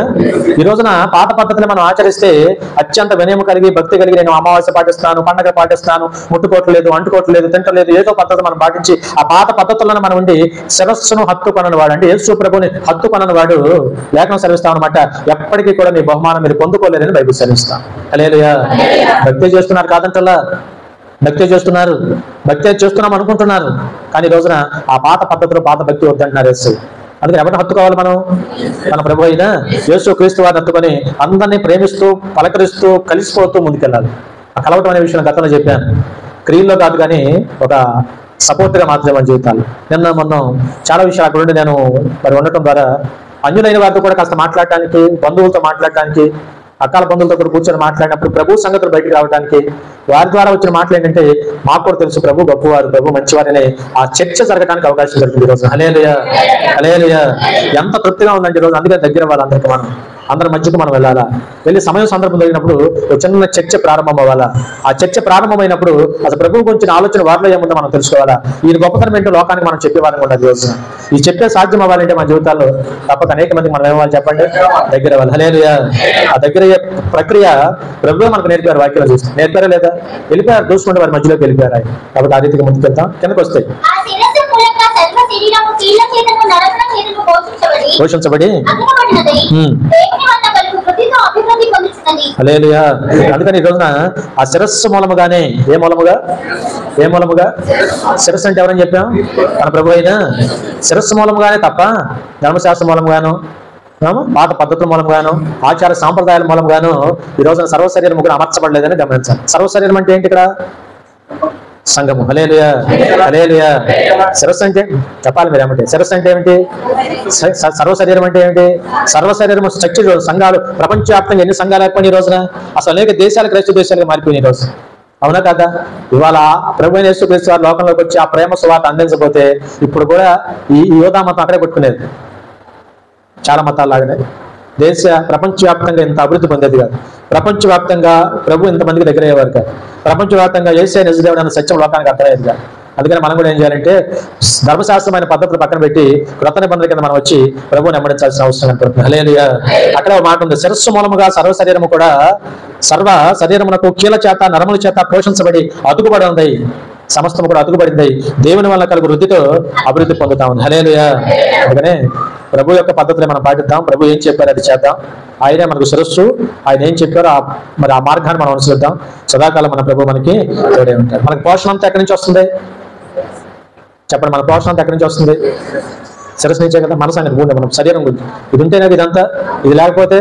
ఈ రోజున పాత పద్ధతిని మనం ఆచరిస్తే అత్యంత వినయం కలిగి భక్తి కలిగి నేను అమావాస్య పాటిస్తాను, పండగ పాటిస్తాను, ముట్టుకోవట్లేదు, అంటుకోవట్లేదు, తింటలేదు, ఏదో పద్ధతి మనం పాటించి ఆ పాత పద్ధతులను మనం ఉండి శిరస్సును హత్తుకొనని వాడు, అంటే యేసు ప్రభుని హత్తుకొనని వాడు లేఖనం సెలవిస్తాం అనమాట, ఎప్పటికీ కూడా మీ బహుమానం మీరు పొందుకోలేదని బైబిల్ సెలవిస్తాం. హల్లెలూయా. భక్తి చేస్తున్నారు కాదంటలా, భక్తి చేస్తున్నారు, భక్తి చేస్తున్నాం అనుకుంటున్నారు, కానీ ఈ రోజున ఆ పాత పద్ధతిలో పాత భక్తి వద్దంటున్నారు యేసు. అందుకని ఎవరిని హత్తుకోవాలి మనం? మన ప్రభు అయిన యేసు క్రీస్తు వారిని హత్తుకొని అందరినీ ప్రేమిస్తూ పలకరిస్తూ కలిసిపోతూ ముందుకెళ్ళాలి. ఆ కలవటం అనే విషయం గతంలో చెప్పాను. క్రియల్లో కాదు కానీ ఒక సపోర్ట్గా మాత్రమే మన జీవితాలు. నిన్న మొన్న చాలా విషయాలు అక్కడ ఉండి నేను ఉండటం ద్వారా అన్యులైన వారితో కూడా కాస్త మాట్లాడటానికి, బంధువులతో మాట్లాడటానికి, అకాల బంధువులతో కూడా కూర్చొని మాట్లాడినప్పుడు ప్రభు సంగతులు బయటకు రావడానికి వారి ద్వారా వచ్చిన మాటలు ఏంటంటే, మాకు కూడా తెలుసు ప్రభు గొప్పవారు, ప్రభు మంచివారనే ఆ చర్చ జరగడానికి అవకాశం దొరికింది ఈరోజు. హల్లెలూయా. హల్లెలూయా. ఎంత తృప్తిగా ఉందండి ఈరోజు. అందుకే దగ్గర వాళ్ళందరికీ మనం అందరి మధ్యకు మనం వెళ్ళాలా, వెళ్ళి సమయం సందర్భం జరిగినప్పుడు ఒక చిన్న చర్చ ప్రారంభం అవ్వాలా. ఆ చర్చ ప్రారంభమైనప్పుడు అసలు ప్రభు గురించి ఆలోచన వారిలో ఏముందో మనం తెలుసుకోవాలా. ఈ గొప్పతనం ఏంటో లోకానికి మనం చెప్పేవారం ఉండదు. రోజున ఈ చెప్పే సాధ్యం అవ్వాలంటే మన జీవితాల్లో తప్పక అనేక మందికి మనం ఏమవ్వాలి చెప్పండి? దగ్గర అవ్వాలి. హల్లెలూయా. ఆ దగ్గర ప్రక్రియ ప్రభు మనకు నేర్పారు. వాక్యాలు చూస్తే నేర్పారా లేదా? వెళ్ళిపోయారు, చూసుకుంటే వారి మధ్యలోకి వెళ్ళిపోయారు ఆయన. కాబట్టి ఆ రీతికి ముందుకెళ్తాం. కిందకు వస్తాయి పోషించబడి. హల్లెలూయా. అందుకని ఈ రోజున ఆ శిరస్సు మూలముగానే, ఏ మూలముగా శిరస్సు అంటే ఎవరని చెప్పాం? మన ప్రభు అయిన శిరస్సు మూలముగానే తప్ప ధర్మశాస్త్ర మూలముగాను, పాత పద్ధతుల మూలంగాను, ఆచార సాంప్రదాయాల మూలంగాను ఈ రోజున సర్వశరీరం ముగ్గురు అమర్చబడలేదని గమనించాలి. సర్వశరీరం అంటే ఏంటి? ఇక్కడ సంఘము. హల్లెలూయా. హల్లెలూయా. శిరస్సు అంటే చెప్పాలి మీరు ఏమంటే? శిరస్సు అంటే ఏమిటి? సర్వశరీరం అంటే ఏమిటి? సర్వశరీరం స్ట్రక్చర్. సంఘాలు ప్రపంచవ్యాప్తంగా ఎన్ని సంఘాలు అయిపోయినాయి ఈ రోజున? అసలు అనేక దేశాలు క్రైస్తవ దేశాలుగా మారిపోయినాయి ఈ రోజు. అవునా కదా? ఇవాళ ప్రభు యేసు క్రీస్తు వారి లోకంలోకి వచ్చి ఆ ప్రేమ సువార్త అందించకపోతే ఇప్పుడు కూడా ఈ యోధా మతం అక్కడే పట్టుకునేది. చాలా మతాలు లాగానే ప్రపంచవ్యాప్తంగా ఇంత అభివృద్ధి పొందేది కాదు. ప్రపంచవ్యాప్తంగా ప్రభు ఇంతమందికి దగ్గర అయ్యేవారు కాదు. ప్రపంచవ్యాప్తంగా యేసే నిజదేవుడు అన్న సత్యం లోకానికి అర్థమయ్యేది కాదు. అందుకని మనం కూడా ఏం చేయాలంటే ధర్మశాస్త్రమైన పద్ధతులు పక్కన పెట్టి క్రొత్త నిబంధన కింద మనం వచ్చి ప్రభువుని వెంబడించాల్సిన అవసరం ఉంటుంది. హల్లెలూయా. అక్కడ ఒక మాట ఉంది, శిరస్సు మూలముగా సర్వ శరీరము కూడా సర్వ శరీరమునకు కీల చేత నరముల చేత పోషించబడి అతుకుబడి ఉంది, సమస్తము కూడా అతుకుబడింది, దేవుని వల్ల కలుగు వృద్ధితో అభివృద్ధి పొందుతా ఉంది. హల్లెలూయా. అందుకనే ప్రభు యొక్క పద్ధతులు మనం పాటిద్దాం. ప్రభు ఏం చెప్పారు అది చేద్దాం. ఆయనే మనకు శిరస్సు, ఆయన ఏం చెప్పారో మరి ఆ మార్గాన్ని మనం అనుసరిద్దాం. సదాకాలం మన ప్రభు మనకి తోడే ఉంటారు. మనకి పోషణ అంతా ఎక్కడి నుంచి వస్తుంది చెప్పండి? మన పోషణ అంతా ఎక్కడి నుంచి వస్తుంది? శిరస్సు నుంచే కదా. మనసు అనేది గుండె, మనం శరీరం గురించి ఇది ఉంటేనే ఇదంతా, ఇది లేకపోతే.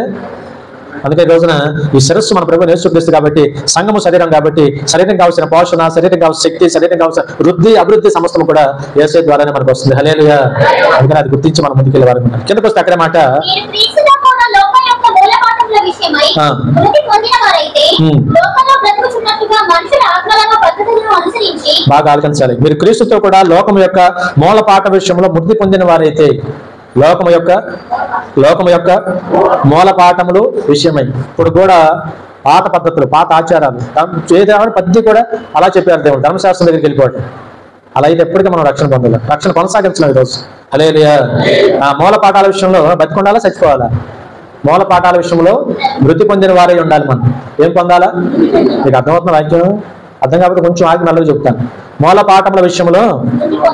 అందుకే ఈ రోజున ఈ శిరస్సు మన ప్రభు యేసుక్రీస్తు కాబట్టి, సంఘము శరీరం కాబట్టి, శరీరం కావాల్సిన పోషణ, శరీరం కావాల్సిన శక్తి, శరీరం కావాల్సిన వృద్ధి అభివృద్ధి సమస్తం కూడా యేసు ద్వారానే మనకు వస్తుంది. హల్లెలూయా. అందుకని అది గుర్తించి మనం ముందుకెళ్ళే వారు ఉంటారు. కిందకు వస్తే అక్కడే మాట, బాగా ఆలోచించాలి. మీరు క్రీస్తుతో కూడా లోకం యొక్క మూలపాఠ విషయంలో మృతి పొందిన వారైతే, లోకము యొక్క మూలపాఠములు విషయమై. ఇప్పుడు కూడా పాత పద్ధతులు, పాత ఆచారాలు, ఏదేమని పద్ధతి కూడా అలా చెప్పారు దేవుడు. ధర్మశాస్త్రం దగ్గరికి వెళ్ళిపోవడం అలా అయితే ఎప్పటికీ మనం రక్షణ పొందాలి, రక్షణ కొనసాగించలేం ఈరోజు. హల్లెలూయా. మూల పాఠాల విషయంలో బతికొండాలా చచ్చిపోవాలా? మూల పాఠాల విషయంలో మృతి పొందిన వారే ఉండాలి. మనం ఏం పొందాలా? మీకు అర్థమవుతున్న వాక్యం? అర్థం కాకపోతే కొంచెం ఆగి మళ్ళీ చెప్తాను. మూల పాఠముల విషయంలో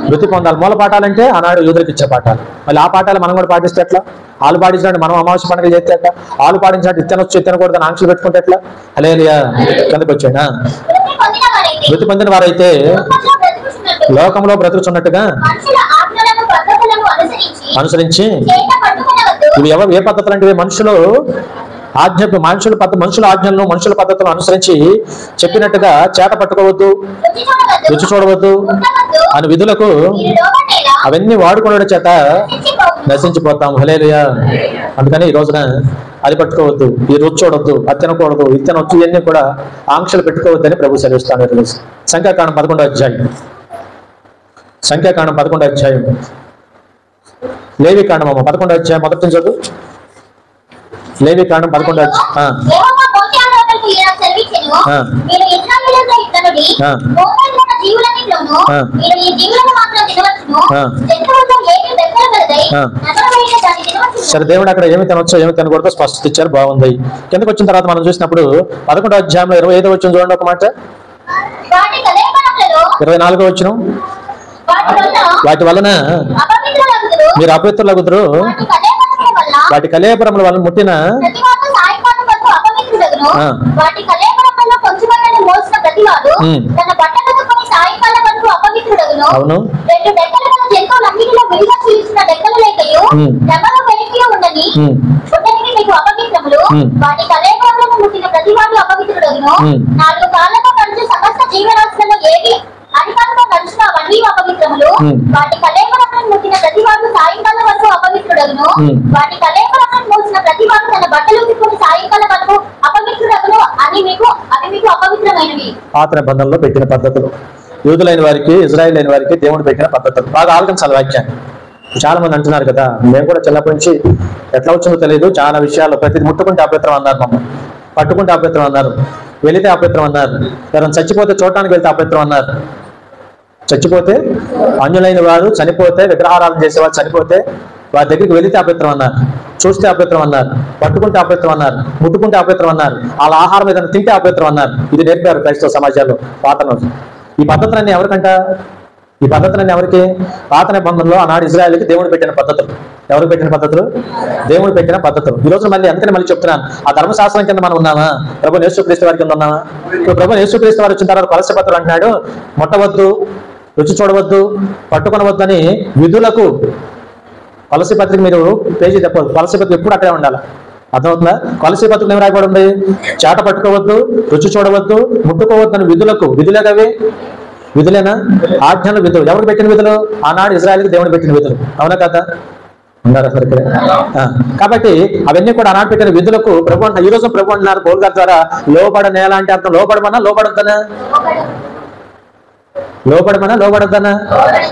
మృతి పొందాలి. మూల పాఠాలు అంటే ఆనాడు యూదులకు ఇచ్చే పాఠాలు. మళ్ళీ ఆ పాఠాలు మనం కూడా పాటిస్తే ఎట్లా? ఆలు పాటించినట్టు మనం అమావాస్య పండుగలు చేస్తే ఎట్లా? ఆలు పాటించినట్టు ఇత్తనొచ్చు ఇత్తనకూడదు అని ఆంక్షలు పెట్టుకుంటే ఎట్లా? హల్లెలూయా. కిందకు వచ్చాయినా, మృతి పొందిన వారైతే లోకంలో బ్రతుకుచున్నట్టుగా అనుసరించి, ఇవి ఏ పద్ధతులు అంటే మనుషుల ఆజ్ఞలను మనుషుల పద్ధతులను అనుసరించి చెప్పినట్టుగా చేత పట్టుకోవద్దు, రుచి చూడవద్దు అని విధులకు అవన్నీ వాడుకునే చేత నశించిపోతాం. హల్లెలూయా. అందుకని ఈ రోజున అది పట్టుకోవద్దు, ఈ రుచి చూడవద్దు, అది తినకూడదు, ఇది తినొచ్చు, ఇవన్నీ కూడా ఆంక్షలు పెట్టుకోవద్దని ప్రభు సెలవిస్తాను. సంఖ్యాకాండం 11వ అధ్యాయం, సంఖ్యాకాండం 11వ అధ్యాయం, లేవికాండం 11వ అధ్యాయం మొదటి నుంచి చదువు. లేవికాండం 11వ అధ్యాయం. సరే, దేవుడు అక్కడ ఏమి తినొచ్చో ఏమి తినకూడదో స్పష్టత ఇచ్చారు, బాగుంది. కిందకు వచ్చిన తర్వాత మనం చూసినప్పుడు 11వ అధ్యాయంలో 25వ వచనం చూడండి ఒక మాట. 24వ వచనం, వాటి వలన మీరు అపవిత్రులగుదురు, వాటి కలేపరముల వలన ముట్టిన అవును పాత నిబంధనలో పెట్టిన పద్ధతులు, యూదులైన వారికి ఇజ్రాయేల్ అయిన వారికి దేవుడు పెట్టిన పద్ధతులు. బాగా ఆలోచించాలి వాక్యాన్ని. చాలా మంది అంటున్నారు కదా, మేము కూడా చిన్నప్పటి నుంచి ఎట్లా వచ్చిందో తెలియదు, చాలా విషయాలు ప్రతిది ముట్టుకుంటే అపవిత్రం అన్నారు, మమ్మల్ని పట్టుకుంటే అపవిత్రం అన్నారు, వెళితే అపవిత్రం అన్నారు, ఎవరైనా చచ్చిపోతే చూడటానికి వెళ్తే అపవిత్రం అన్నారు. చచ్చిపోతే అన్యులైన వారు చనిపోతే, విగ్రహారాధన చేసేవారు చనిపోతే వారి దగ్గరికి వెళితే అపవిత్రం అన్నారు, చూస్తే అపవిత్రం అన్నారు, పట్టుకుంటే అపవిత్రం అన్నారు, ముట్టుకుంటే అపవిత్రం అన్నారు, వాళ్ళ ఆహారం ఏదైనా తింటే అపవిత్రం అన్నారు. ఇది నేర్పారు క్రైస్తవ సమాజాల్లో పాత రోజు. ఈ పద్ధతులన్నీ ఎవరికంట? ఈ పద్ధతులన్నీ ఎవరికి? పాత నిబంధనలో ఆనాడు ఇజ్రాయేల్కి దేవుడు పెట్టిన పద్ధతులు. ఎవరికి పెట్టిన పద్ధతులు? దేవుడు పెట్టిన పద్ధతులు. ఈ రోజు అందుకని మళ్ళీ చెప్తున్నాను, ఆ ధర్మశాస్త్రం కింద మనం ఉన్నామా? ప్రభు యేసుక్రీస్తు వారి కింద ఉన్నామా? ఇప్పుడు ప్రభు యేసుక్రీస్తు వారు వచ్చిన తర్వాత కొలస పత్రులు అంటున్నాడు, ముట్టవద్దు, రుచి చూడవద్దు, పట్టుకొనవద్దు అని విధులకు. కొలసి పత్రిక మీరు పేజీ చెప్పదు, కొలసి పత్రిక ఎప్పుడు అక్కడే ఉండాలి. అర్థమవుతుందా? కొలసి పత్రికలు ఏం రాయబడి ఉంది? చేట పట్టుకోవద్దు, రుచి చూడవద్దు, ముట్టుకోవద్దు అని విధులకు. విధులేదవి? విధులేనా? ఆజ్ఞలు, విధులు. ఎవరికి పెట్టిన విధులు? ఆనాడు ఇజ్రాయేల్కి దేవుడు పెట్టిన విధులు. అవునా కదా? ఉన్నారు అసలు ఇక్కడ. కాబట్టి అవన్నీ కూడా ఆనాడు పెట్టిన విధులకు ప్రభు అంట. ఈ రోజు ప్రభు అంటున్నారు పౌలు గారి ద్వారా, లోబడ నేల అంటే అర్థం లోబడమన్నా లోబడద్దనా? లోబడద్దనా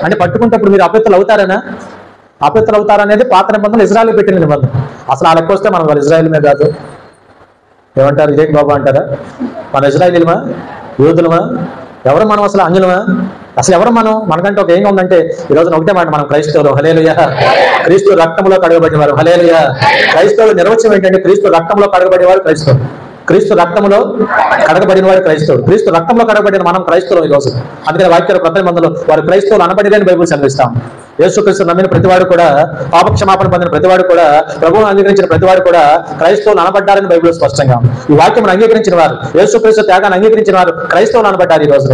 అంటే పట్టుకుంటప్పుడు మీరు అపవిత్రులు అవుతారనా? అపవిత్రులు అవుతారనేది పాత నిబంధనలు, ఇజ్రాయేల్ పెట్టిన నిబంధన. అసలు ఆ లెక్క వస్తే మనం వాళ్ళు ఇజ్రాయేల్ మీద కాదు. ఏమంటారు? విజయ్ బాబు అంటారా? మన ఇజ్రాయేలీలమా? యూదులమా? ఎవరు మనం? అసలు అన్యులమా? అసలు ఎవరు మనకంటే ఒక ఏంగా ఉందంటే ఈ రోజున ఒకటే మాట, మనం క్రైస్తవులు. హల్లెలూయా. క్రీస్తు రక్తంలో కడగబడినవారు. హల్లెలూయా. క్రైస్తవుల నిర్వచనం ఏంటంటే క్రీస్తు రక్తంలో కడగబడేవారు క్రైస్తవులు. క్రీస్తు రక్తంలో కడగబడిన వాడు క్రైస్తవుడు. క్రీస్తు రక్తంలో కడగబడిన మనం క్రైస్తవులు ఈ రోజు. అందుకని వాక్యాలు ప్రతి మందులో వారు క్రైస్తవులు అనబడినని బైబిల్ చదివిస్తాం. యేసుక్రీస్తు నమ్మిన ప్రతివాడు కూడా, పాపక్షమాపణ పొందిన ప్రతివాడు కూడా, ప్రభువును అంగీకరించిన ప్రతివాడు కూడా క్రైస్తవులు అనబడ్డారని బైబిల్ స్పష్టంగా. ఈ వాక్యం అంగీకరించిన వారు, యేసుక్రీస్తు త్యాగాన్ని అంగీకరించిన వారు క్రైస్తవులు అనబడ్డారు ఈ రోజు.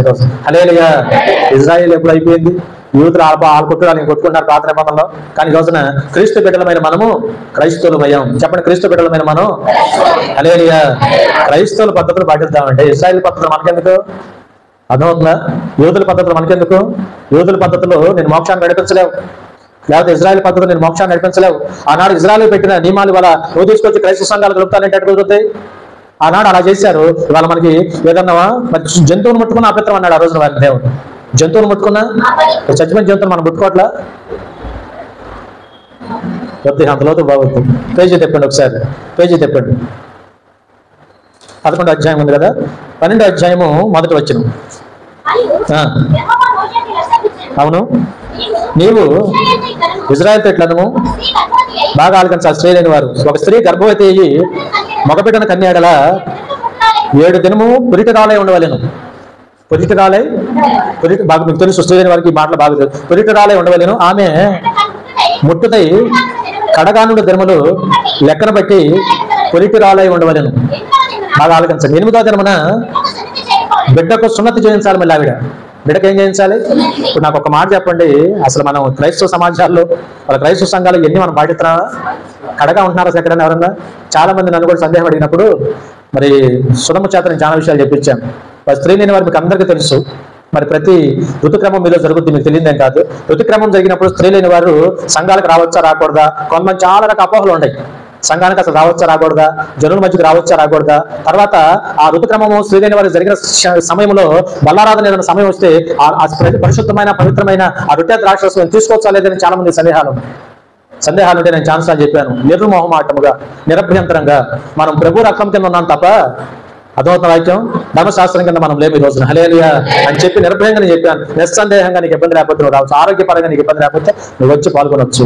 హల్లెలూయా. ఇజ్రాయేల్ ఎప్పుడు అయిపోయింది? యూదులు కొట్టుకున్నారు పాత నిబంధనలో. కానీ ఈ రోజున క్రీస్తు బిడ్డలమైన మనము క్రైస్తవులు అయ్యాం. చెప్పండి, క్రీస్తు బిడ్డలమైన మనం. హల్లెలూయా. క్రైస్తవుల పద్ధతులు పాటిద్దామంటే ఇజ్రాయేల్ పద్ధతులు మనకెందుకు? అర్థమవుతుందా? యూదుల పద్ధతులు మనకెందుకు? యూదుల పద్ధతులు నేను మోక్షాన్ని నడిపించలేవు, లేకపోతే ఇజ్రాయేల్ పద్ధతులు నేను మోక్షాన్ని నడిపించలేవు. ఆనాడు ఇజ్రాయేల్ పెట్టిన నియమాలు వల్ల నువ్వు తీసుకొచ్చి క్రైస్తవ సంఘాలు కలుపుతానంటే ఎట్లా కుదురుతాయి? ఆనాడు అలా చేశారు. ఇవాళ మనకి ఏదన్నా జంతువును ముట్టుకున్న అపిత్రం అన్నాడు ఆ రోజున వారి దేవుడు. జంతువులు ముట్టుకున్నా, చచ్చిపోయిన జంతువులు మనం ముట్టుకోవట్లా. కొద్దిగా అంతలోతు బాగుంది. పేజీ తెప్పండి ఒకసారి, పేజీ తెప్పండి. 11వ అధ్యాయం ఉంది కదా, 12వ అధ్యాయము మొదటి వచనం. అవును, నీవు ఇజ్రాయేల్తో ఇట్లనము, బాగా ఆలకించాలి స్త్రీ లేని వారు. ఒక స్త్రీ గర్భవతి అయ్యి మగబిడ్డను కన్యాడలా 7 దినము పురిటరాలై ఉండవలెను. పురిటరాలై, బాగా మీకు తెలుసు, స్త్రీ లేని వారికి ఈ మాటలు బాగా తెలుసు. పురిటరాలై ఉండవలెను. ఆమె ముట్టుదై కడగానుడు దినములు లెక్కన బట్టి పురిటరాలై ఉండవలెను. బాగా ఆలోచించండి. 8వ దినమున బిడ్డకు సున్నతి చేయించాలి. మళ్ళీ ఆవిడ బిడ్డకు ఏం చేయించాలి? ఇప్పుడు నాకు ఒక మాట చెప్పండి, అసలు మనం క్రైస్తవ సమాజాల్లో, వాళ్ళ క్రైస్తవ సంఘాలు ఎన్ని మనం పాటిస్తున్నామా? కడగా ఉంటున్నారా అసలు ఎక్కడైనా ఎవరన్నా? చాలా మంది నన్ను కూడా సందేహం అడిగినప్పుడు మరి సునమ్మ చేత నేను చాలా విషయాలు చెప్పించాను. స్త్రీ లేని వారు మీకు అందరికీ తెలుసు. మరి ప్రతి ఋతుక్రమం మీలో జరుగుతుంది, మీకు తెలియదేం కాదు. ఋతుక్రమం జరిగినప్పుడు స్త్రీ లేని వారు సంఘాలకు రావచ్చా రాకూడదా? కొంతమంది చాలా రకాల అపోహలు ఉన్నాయి. సంఘానికి అసలు రావచ్చా రాకూడదా, జనుల మధ్యకి రావచ్చా రాకూడదా. తర్వాత ఆ ఋతుక్రమము స్త్రీ లేని వారు జరిగిన సమయంలో బల్లారాధన ఏదైనా సమయం వస్తే ఆ పరిశుద్ధమైన పవిత్రమైన ఆ రొట్టె ద్రాక్షరసం తీసుకోవచ్చా లేదని చాలా మంది సందేహాలు ఉంటే నేను ఛాన్సాలు చెప్పాను. నిర్మోహమాటముగా, నిరభ్యంతరంగా మనం ప్రభు రక్తం కింద ఉన్నాం తప్ప, అదవుతున్న వాక్యం ధర్మశాస్త్రం కింద మనం లేము ఈ రోజున. హల్లెలూయా అని చెప్పి నిర్భయంగా నేను చెప్పాను. నిస్సందేహంగా నీకు ఇబ్బంది లేకపోతే నువ్వు రావచ్చు, ఆరోగ్యపరంగా నీకు ఇబ్బంది లేకపోతే నువ్వు వచ్చి పాల్గొనొచ్చు,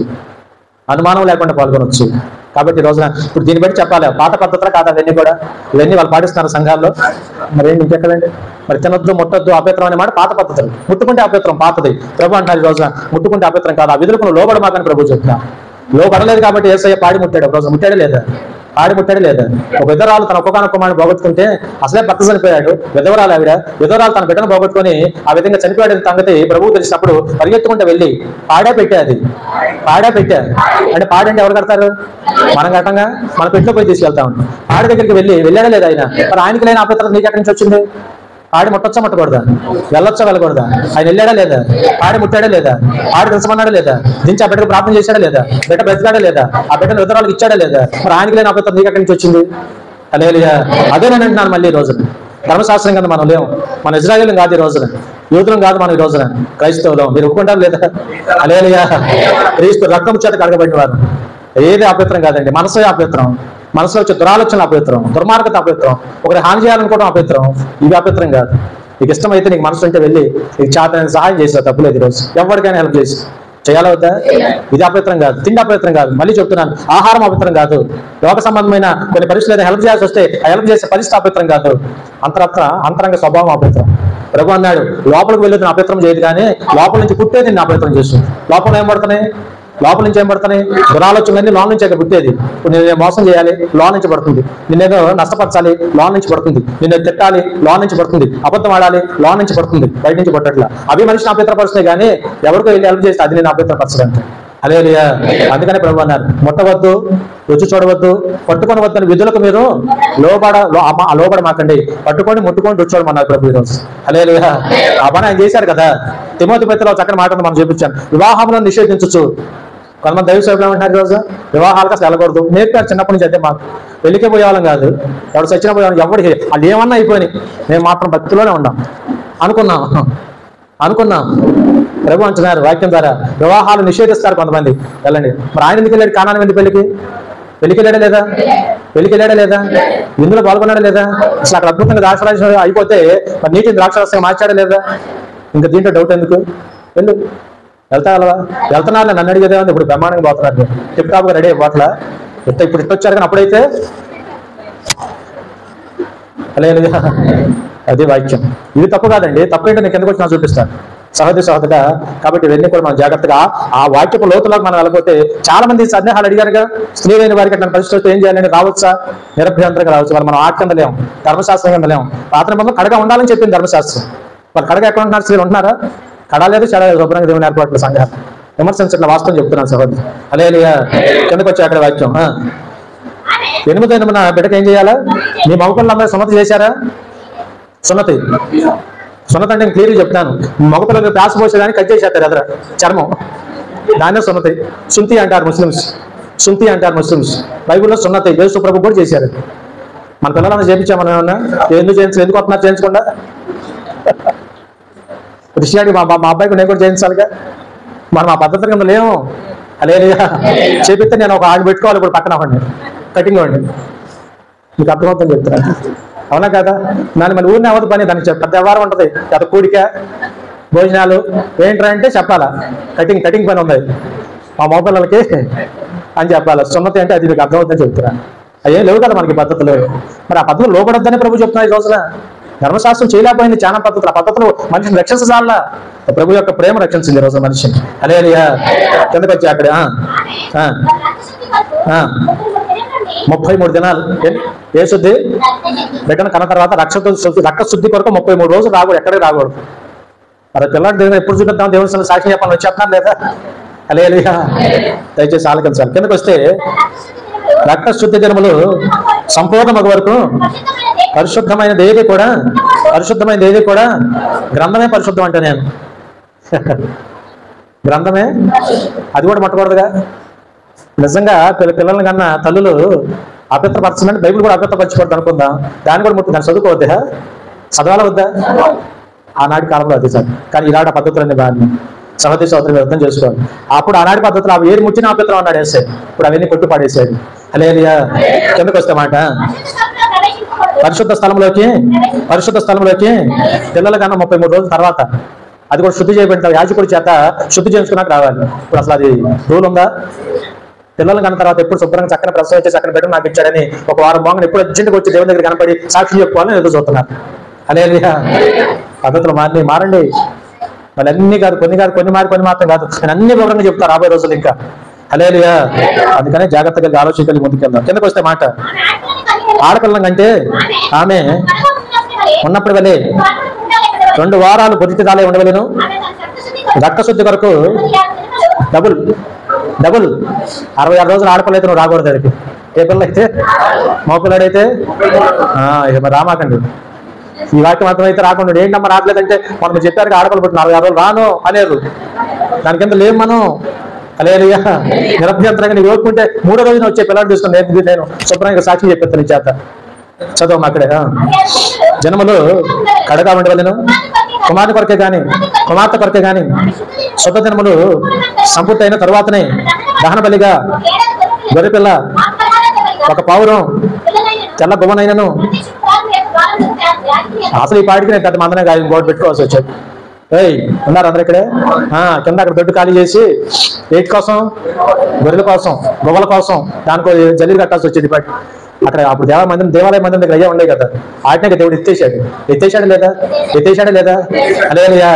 అనుమానం లేకుండా పాల్గొనొచ్చు. కాబట్టి ఈ రోజున ఇప్పుడు దీన్ని బట్టి చెప్పాలి, పాత పద్ధతులు కాదు అవన్నీ కూడా. ఇవన్నీ వాళ్ళు పాటిస్తున్నారు సంఘాల్లో. మరి ఇంకెక్కడండి? మరి తినొద్దు, ముట్టొద్దు, అపవిత్రం అనే మాట పాత పద్ధతులు. ముట్టుకుంటే అపవిత్రం పాతది. ప్రభు అంటారు ఈ రోజున ముట్టుకుంటే అపవిత్రం కాదు, ఆ విధులకు నువ్వు లోబడమాకని ప్రభు చెప్తున్నా. లోబడలేదు కాబట్టి యేసయ్య పాడి ముట్టాడు. ఒక రోజు ముట్టాడే లేదా? పాడి ముట్టాడే లేదా? ఒక విధవరాలు తన ఒక్కొక్క కుమారుని పోగొట్టుకుంటే, అసలే భర్త చనిపోయాడు, విధవరాలు ఆవిడ, విధవరాలు తన బిడ్డను పోగొట్టుకొని ఆ విధంగా చనిపోయాడు సంగతి ప్రభువు తెలిసినప్పుడు పరిగెత్తుకుంటే వెళ్ళి పాడా పెట్టా అంటే పాడంటే ఎవరు కడతారు? మనం కట్టంగా మన పెట్టులో పోయి తీసుకెళ్తా ఉంటాం. పాడి దగ్గరికి వెళ్ళాడా లేదా ఆయన? మరి ఆయనకి లేని అపవిత్రత నీకు ఎక్కడి నుంచి వచ్చింది? పాడి ముట్టొచ్చా ముట్టకూడదా? వెళ్ళొచ్చా వెళ్ళకూడదా? ఆయన వెళ్ళాడా లేదా? పాడి ముట్టాడా లేదా? పాడి తెలుసమన్నాడా లేదా? దించి ఆ బిడ్డకు ప్రార్థన చేశాడా లేదా? బిడ్డ బ్రతికాడా లేదా? ఆ బిడ్డను విధవరాలకు ఇచ్చాడా లేదా? మరి ఆయనకి లేని అపవిత్రత నీకు ఎక్కడి నుంచి వచ్చింది? హల్లెలూయా. అదే నేను అంటున్నాను మళ్ళీ ఈ రోజున. ధర్మశాస్త్రం కింద మనం లేవు, మన ఇజ్రాయేలుం కాదు ఈ రోజున, యూదులం కాదు మనం ఈ రోజున, క్రైస్తవులం. మీరు ఒప్పుకుంటారు లేదా? హల్లెలూయా. క్రీస్తు రక్తం చేత కడగబడిన వారు. ఏది అపవిత్రం కాదండి, మనసే అపవిత్రం. మనసులో వచ్చే దురాలోచన అపవిత్రం, దుర్మార్గత అపవిత్రం, ఒకటి హాని చేయాలనుకోవడం అపవిత్రం. ఇవి అపవిత్రం కాదు. నీకు ఇష్టమైతే నీకు మనసు ఉంటే వెళ్ళి నీకు చేతనైన సహాయం చేసినా తప్పులేదు. ఈరోజు ఎవరికైనా హెల్ప్ చేసి చేయాలా వద్దా? ఇది అపవిత్రం కాదు, తిండి అపవిత్రం కాదు. మళ్ళీ చెప్తున్నాను, ఆహారం అపవిత్రం కాదు. లోక సంబంధమైన కొన్ని పరిస్థితులు హెల్ప్ చేయాల్సి వస్తే ఆ హెల్ప్ చేసే పరిస్థితి అపవిత్రం కాదు. అంతరంగ స్వభావం అపవిత్రం. ప్రభు అన్నాడు, లోపలికి వెళ్ళేది అపవిత్రం చేయదు, కానీ లోపల నుంచి పుట్టేది నిన్ను అపవిత్రం చేస్తుంది. లోపల ఏం పడుతున్నాయి? దురాలోచనలన్నీ లోన్ నుంచి పుట్టేది. ఇప్పుడు నేను మోసం చేయాలి, లోన్ నుంచి పడుతుంది. నిన్నేదో నష్టపరచాలి, లోన్ నుంచి పడుతుంది. నిన్ను తిట్టాలి, లోన్ నుంచి పడుతుంది. అబద్ధం ఆడాలి, లోన్ నుంచి పడుతుంది, బయట నుంచి పట్టట్లా. అవి మనిషిని అపవిత్రపరుస్తున్నాయి, కానీ ఎవరికో వెళ్ళి హెల్ప్ చేస్తే అది నేను అపవిత్రపరచడానికి. హల్లెలూయా. అందుకనే ప్రభు అన్నారు, ముట్టవద్దు, రుచి చూడవద్దు, పట్టుకొనవద్దు అని విధులకు మీరు లోబడమాకండి. పట్టుకొని ముట్టుకొని రుచి చూడమన్నారు ప్రభు ఈరోజు. హల్లెలూయా. ఆ పని ఆయన చేశారు కదా. తిమోతి పత్రికలో చక్కని మాటను మనం చూపించాను. వివాహములను నిషేధించచ్చు. కొంతమంది దైవ సేవకులు ఏమంటారు ఈరోజు? వివాహాలకు అసలు వెళ్ళకూడదు. నేర్పారు చిన్నప్పటి నుంచి. అయితే మాకు పెళ్లికే పోయేవాళ్ళం కాదు, ఎవరు సచ్చిన పోయేవాళ్ళం, ఎవరికి వాళ్ళు ఏమన్నా అయిపోయినాయి, మేము మాత్రం భక్తిలోనే ఉన్నాం అనుకున్నాం. ప్రభు అంటున్నారు వాక్యం ద్వారా, వివాహాలు నిషేధిస్తారు కొంతమంది. వెళ్ళండి. మరి ఆయన ఎందుకు వెళ్ళాడు? కానాని వెళ్ళి పెళ్లికి వెళ్ళాడా లేదా? ఇందులో పాల్గొన్నాడా లేదా? అసలు అక్కడ అద్భుతంగా ద్రాక్షరాజం అయిపోతే మరి నీటిని ద్రాక్షరసంగా మార్చాడా లేదా? ఇంకా దీంట్లో డౌట్ ఎందుకు? వెళ్ళు, వెళ్తావా? వెళ్తున్నారు, నన్ను అడిగేదే ఉంది. ఇప్పుడు బ్రహ్మాండంగా పోతున్నారు, టిప్ టాప్గా రెడీ అయిపోట్లా. ఇప్పుడు ఇట్టొచ్చారు, కానీ అప్పుడైతే హల్లెలూయా. అదే వాక్యం. ఇది తప్పు కాదండి. తప్పేంటో నీకు ఎందుకు వచ్చినా చూపిస్తాను సహోదరుడా. కాబట్టి ఇవన్నీ కూడా మనం జాగ్రత్తగా ఆ వాక్యపు లోతులోకి మనం వెళ్ళకపోతే, చాలా మంది సందేహాలు అడిగారుగా, స్త్రీలైన వారికి అట్లా పరిస్థితి ఏం చేయాలని రావచ్చా? నిరభ్యంతరంగా రావచ్చు. వాళ్ళు మనం ఆటం లేము, ధర్మశాస్త్రం కింద లేము. పాత నిబంధనలో కడగా ఉండాలని చెప్పింది ధర్మశాస్త్రం. వాళ్ళు కడగా ఎక్కడ ఉంటున్నారు? స్త్రీలు ఉంటున్నారా? కడాలేదు, చాలా శుభ్రంగా దేవుని ఏర్పాట్లు సంఘాలు విమర్శించట్ల, వాస్తవం చెప్తున్నాను సహోదరు. హల్లెలూయా. కిందకు వచ్చి అక్కడ వాక్యం 8వ బిడ్డకు ఏం చేయాలా? మీ మగపిల్లలందరూ సున్నతి చేశారా? సున్నతి అంటే నేను క్లియర్గా చెప్తాను. మగపిల్లలకు ప్యాస్ పోసేదాన్ని కట్ చేసేస్తారు ఎదుర చర్మం, దాన్నే సున్నతి. సుంతి అంటారు ముస్లిమ్స్. బైబిల్లో సున్నతి యేసు ప్రభు కూడా చేశారు. మన పిల్లలన్నా చేయించామని ఏమన్నా? ఎందుకు వస్తున్నారు చేయించకుండా? క్రిస్టియానిటీ మా అబ్బాయికి నేను కూడా చేయించాలిగా. మనం ఆ పద్ధతి కింద లేము. హల్లెలూయా. చేపిస్తే నేను ఒక ఆడు పెట్టుకోవాలి ఇప్పుడు పక్కన అవ్వండి, కటింగ్ అవ్వండి. మీకు అర్థమవుతుందని చెప్తున్నాను, అవునా కదా? దాన్ని మన ఊరిని అవ్వదు పని, దానికి పెద్ద వ్యవహారం ఉంటుంది. పెద్ద కూడిక, భోజనాలు ఏంట్రా అంటే చెప్పాలా, కటింగ్ పని ఉంది మా మోపిల్లలకి అని చెప్పాలి. సున్నతి అంటే అది మీకు అర్థమవుతుందని చెప్తున్నాను. అయ్యేం లేవు కదా మనకి పద్ధతులు. మరి ఆ పద్ధతులు లోపడొద్దని ప్రభు చెప్తున్నా. ఈ రోజున ధర్మశాస్త్రం చేయలేకపోయింది చాలా పద్ధతులు. ఆ పద్ధతులు మనిషిని రక్షించాలా? ప్రభు యొక్క ప్రేమ రక్షించింది ఈ రోజు మనిషిని. హల్లెలూయా. కిందకు వచ్చి అక్కడ 33 దినాలు ఏ శుద్ధి? బిడ్డను కన్న తర్వాత రక్త శుద్ధి కొరకు 33 రోజులు రాకూడదు, ఎక్కడికి రాకూడదు. మరి పిల్లలు దేవుని ఎప్పుడు చూపిద్దాం? దేవుని సాక్షి చెప్పాలని వచ్చేస్తున్నారు లేదా? హల్లెలూయా. దయచేసి ఆలకించాలి. కిందకు వస్తే రక్త శుద్ధి దినములు సంపూర్ణమగు వరకు పరిశుద్ధమైనది ఏది కూడా గ్రంథమే పరిశుద్ధం అంటే నేను గ్రంథమే, అది కూడా ముట్టకూడదుగా. నిజంగా పిల్లల కన్నా తల్లులు అపవిత్రపరచండి, బైబిల్ కూడా అపవిత్రపరచకూడదు అనుకుందాం. దాన్ని కూడా ముట్టు, దాన్ని చదువుకోవద్దా? చదవాలా వద్దా? ఆనాటి కాలంలో అది సార్. కానీ ఈనాడు పద్ధతులన్నీ బాగా సహోదరులు అర్థం చేసుకోవాలి. అప్పుడు ఆనాటి పద్ధతులు అవి ఏది ముట్టిన అపవిత్రం అన్నాడు వేసాడు, ఇప్పుడు అవన్నీ కొట్టు పాడేసాడు. హల్లెలూయా. కిందకు వస్తే మాట పరిశుద్ధ స్థలంలోకి పిల్లల కన్నా 33 రోజుల తర్వాత, అది కూడా శుద్ధి చేయబడి యాజకుడి చేత శుద్ధి చేసుకున్నాక రావాలి. ఇప్పుడు అసలు అది రూల్ ఉందా? పిల్లలు కన్న తర్వాత ఎప్పుడు శుభ్రంగా చక్కని ప్రసవం వచ్చి చక్కని బిడ్డ నాకు ఇచ్చాడని ఒక వారం బాగా ఎప్పుడు అర్జెంట్గా వచ్చి దేవుని దగ్గర కనపడి సాక్షి చెప్పుకోవాలని ఎదురు చూస్తున్నారు. హల్లెలూయా. పద్ధతులు మారండి. మళ్ళీ అన్ని కాదు, కొన్ని మాత్రం కాదు, నేను అన్ని వివరంగా చెప్తాను రాబోయే రోజులు ఇంకా. హల్లెలూయా. అందుకనే జాగ్రత్తగా ఆలోచించాలి, ముందుకెళ్దాం. కిందకు వస్తే మాట ఆడపిల్లం కంటే ఆమె ఉన్నప్పుడు వలే 2 వారాలు పొద్దుతాలే ఉండవలేను. రక్తశుద్ధి కొరకు డబుల్ 66 రోజులు ఆడపిల్ల అయితే నువ్వు రాకూడదు. దానికి ఏ పిల్ల అయితే మగపిల్లడైతే రామాకండి. ఈ వాక్యం అర్థమైతే రాకుండా ఏంటమ్మా రావట్లేదంటే మనం చెప్పారు ఆడపిల్ల పుట్టిన 66 రోజులు రాను అనేరు. దాని కింద లేవు మనం. హల్లెలూయా. నిరభ్యంతరంగా నీకు ఓపుకుంటే 3వ రోజున వచ్చే పిల్లలు తీసుకుని నేను శుభ్రంగా సాక్షి చెప్పేస్తాను నీ చేత. చదవమ్మా అక్కడే. జనములు కడగా ఉండవలను, కుమార్తె కొరకే గాని శుద్ధ జన్మలు సంపూర్తి అయిన తరువాతనే దహన బలిగా గొర్రెపిల్ల 1 పావురం తెల్ల గువ్వనైనను. అసలు ఈ పాటికి నేను పెద్ద మందనే కాదు, ఇంకోటి పెట్టుకోవాల్సి వచ్చేది. ఉన్నారు అందరు ఇక్కడే. కింద అక్కడ దొడ్డు ఖాళీ చేసి ఏటి కోసం? గొర్రెల కోసం, గువ్వల కోసం దానికో జల్లి కట్టాల్సి వచ్చేది. అక్కడ అప్పుడు దేవాలయ మందిరం దగ్గర అయ్యా ఉండే కదా, ఆటనే దేవుడు ఎత్తేసాడు లేదా? హల్లెలూయా.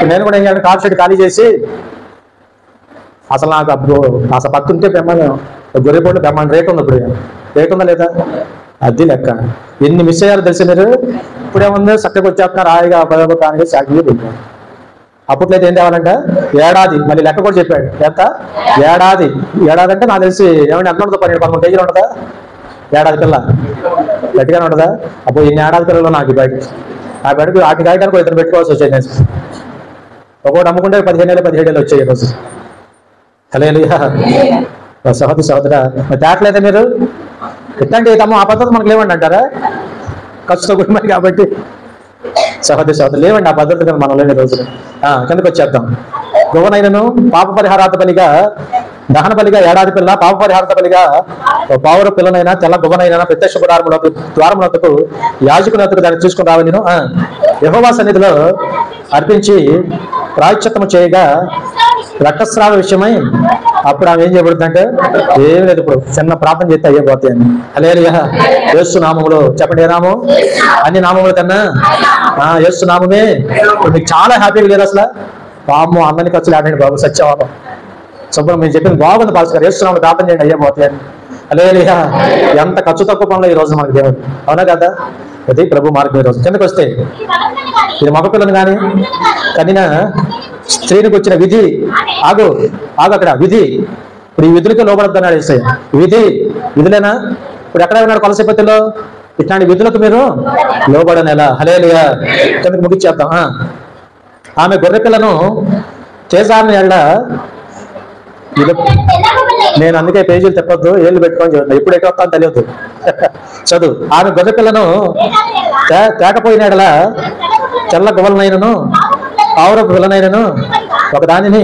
నేను కూడా ఏం చేయాలి? కార్ షెడ్ ఖాళీ చేసి అసలు నాకు అప్పుడు అసలు పక్కుంటే గొర్రె పోటీ బ్రహ్మాండ రేట్ ఉంది. ఇప్పుడు రేట్ ఉందా లేదా? అది లెక్క. ఎన్ని మిస్ అయ్యారో తెలిసి మీరు. ఇప్పుడేముంది చక్కగా వచ్చేస్తున్నారు హాయిగా పదవి సాక్షి పెట్టారు. అప్పట్లయితే ఏం తేవాలంట? ఏడాది. మళ్ళీ లెక్క కూడా చెప్పాడు. ఎంత? ఏడాది అంటే నాకు తెలిసి ఏమంటే ఎంత ఉంటుందో 12-13 కేజీలు ఉంటుందా? ఏడాది పిల్ల గట్టిగానే ఉంటుందా? అప్పుడు ఇన్ని ఏడాది పిల్లలు నాకు బయటకు ఆ బయటకు వాటిని కాయడానికి ఇద్దరు పెట్టుకోవాల్సి వచ్చేది. ఒకటి అమ్ముకుంటే 15 ఏళ్ళు వచ్చాయి ఈరోజు. హల్లెలూయా. సహోదరా మరి తేట్లేదా మీరు? ఎట్లాంటి తమ్మ ఆ పద్ధతి మనకు లేవండి అంటారా? ఖర్చుతో కుటుంబాన్ని కాబట్టి సహోదరు లేవండి ఆ పద్ధతి కదా మనం లేని రోజులు. కిందకు వచ్చేద్దాం. గువ్వనైనను పాప పరిహారార్థ బలిగా దహన బలిగా ఏడాది పిల్ల, పాప పరిహారార్థ బలిగా పావుర పిల్లనైనా తెల్ల గువ్వనైనా ప్రత్యక్ష ద్వారములకు యాజకునకు దాన్ని చూసుకుని రావాలి. నేను యెహోవా సన్నిధిలో అర్పించి ప్రాయశ్చిత్తము చేయగా రక్తస్రావ విషయమై అప్పుడు ఆమె ఏం చేయబడుతుందంటే ఏం లేదు, ఇప్పుడు చిన్న ప్రార్థన చేస్తే అయ్యబోతాయని. హల్లెలూయా. యేసు నామములో చెప్పండి, ఏ నామం? అన్ని నామముల కన్నా యేసు నామమే. ఇప్పుడు మీకు చాలా హ్యాపీగా లేదు అసలు. పాము అందరినీ ఖర్చులు ఆడండి బాబు, సత్యవాదం శుభ్రం మీరు చెప్పింది బాగుంది పాస్ గారు. యేసు నామములో ప్రార్థన చేయండి అయ్యబోతాయని. హల్లెలూయా. ఎంత ఖర్చు తక్కువ పనులు ఈ రోజు మనకి దేవుడు, అవునా కదా? అది ప్రభు మార్గం. ఈ రోజు కిందకి వస్తే ఇది మగపిల్లని కానీ కనిన స్త్రీనికి వచ్చిన విధి, ఆగు అక్కడ విధి. ఇప్పుడు ఈ విధులకి లోబడద్దన్నాడు యేసయ్య. విధులేనా? ఇప్పుడు ఎక్కడ ఉన్నాడు? కొలసపతిలో ఇట్లాంటి విధులకు మీరు లోబడనేలా. హల్లెలూయా. కిందకి ముగిచ్చేద్దాం. ఆమె గొర్రె పిల్లను చేసారిన ఎళ్ళ, నేను అందుకే పేజీలు తెప్పొద్దు, ఏళ్ళు పెట్టుకొని చెబుతున్నా, ఎప్పుడు ఎటు వస్తాను తెలియదు. చదువు. ఆమె గొర్రె పిల్లను తేకపోయినాడలా తెల్ల గువ్వలనైనను పావురపు పిల్లనైనను ఒక దానిని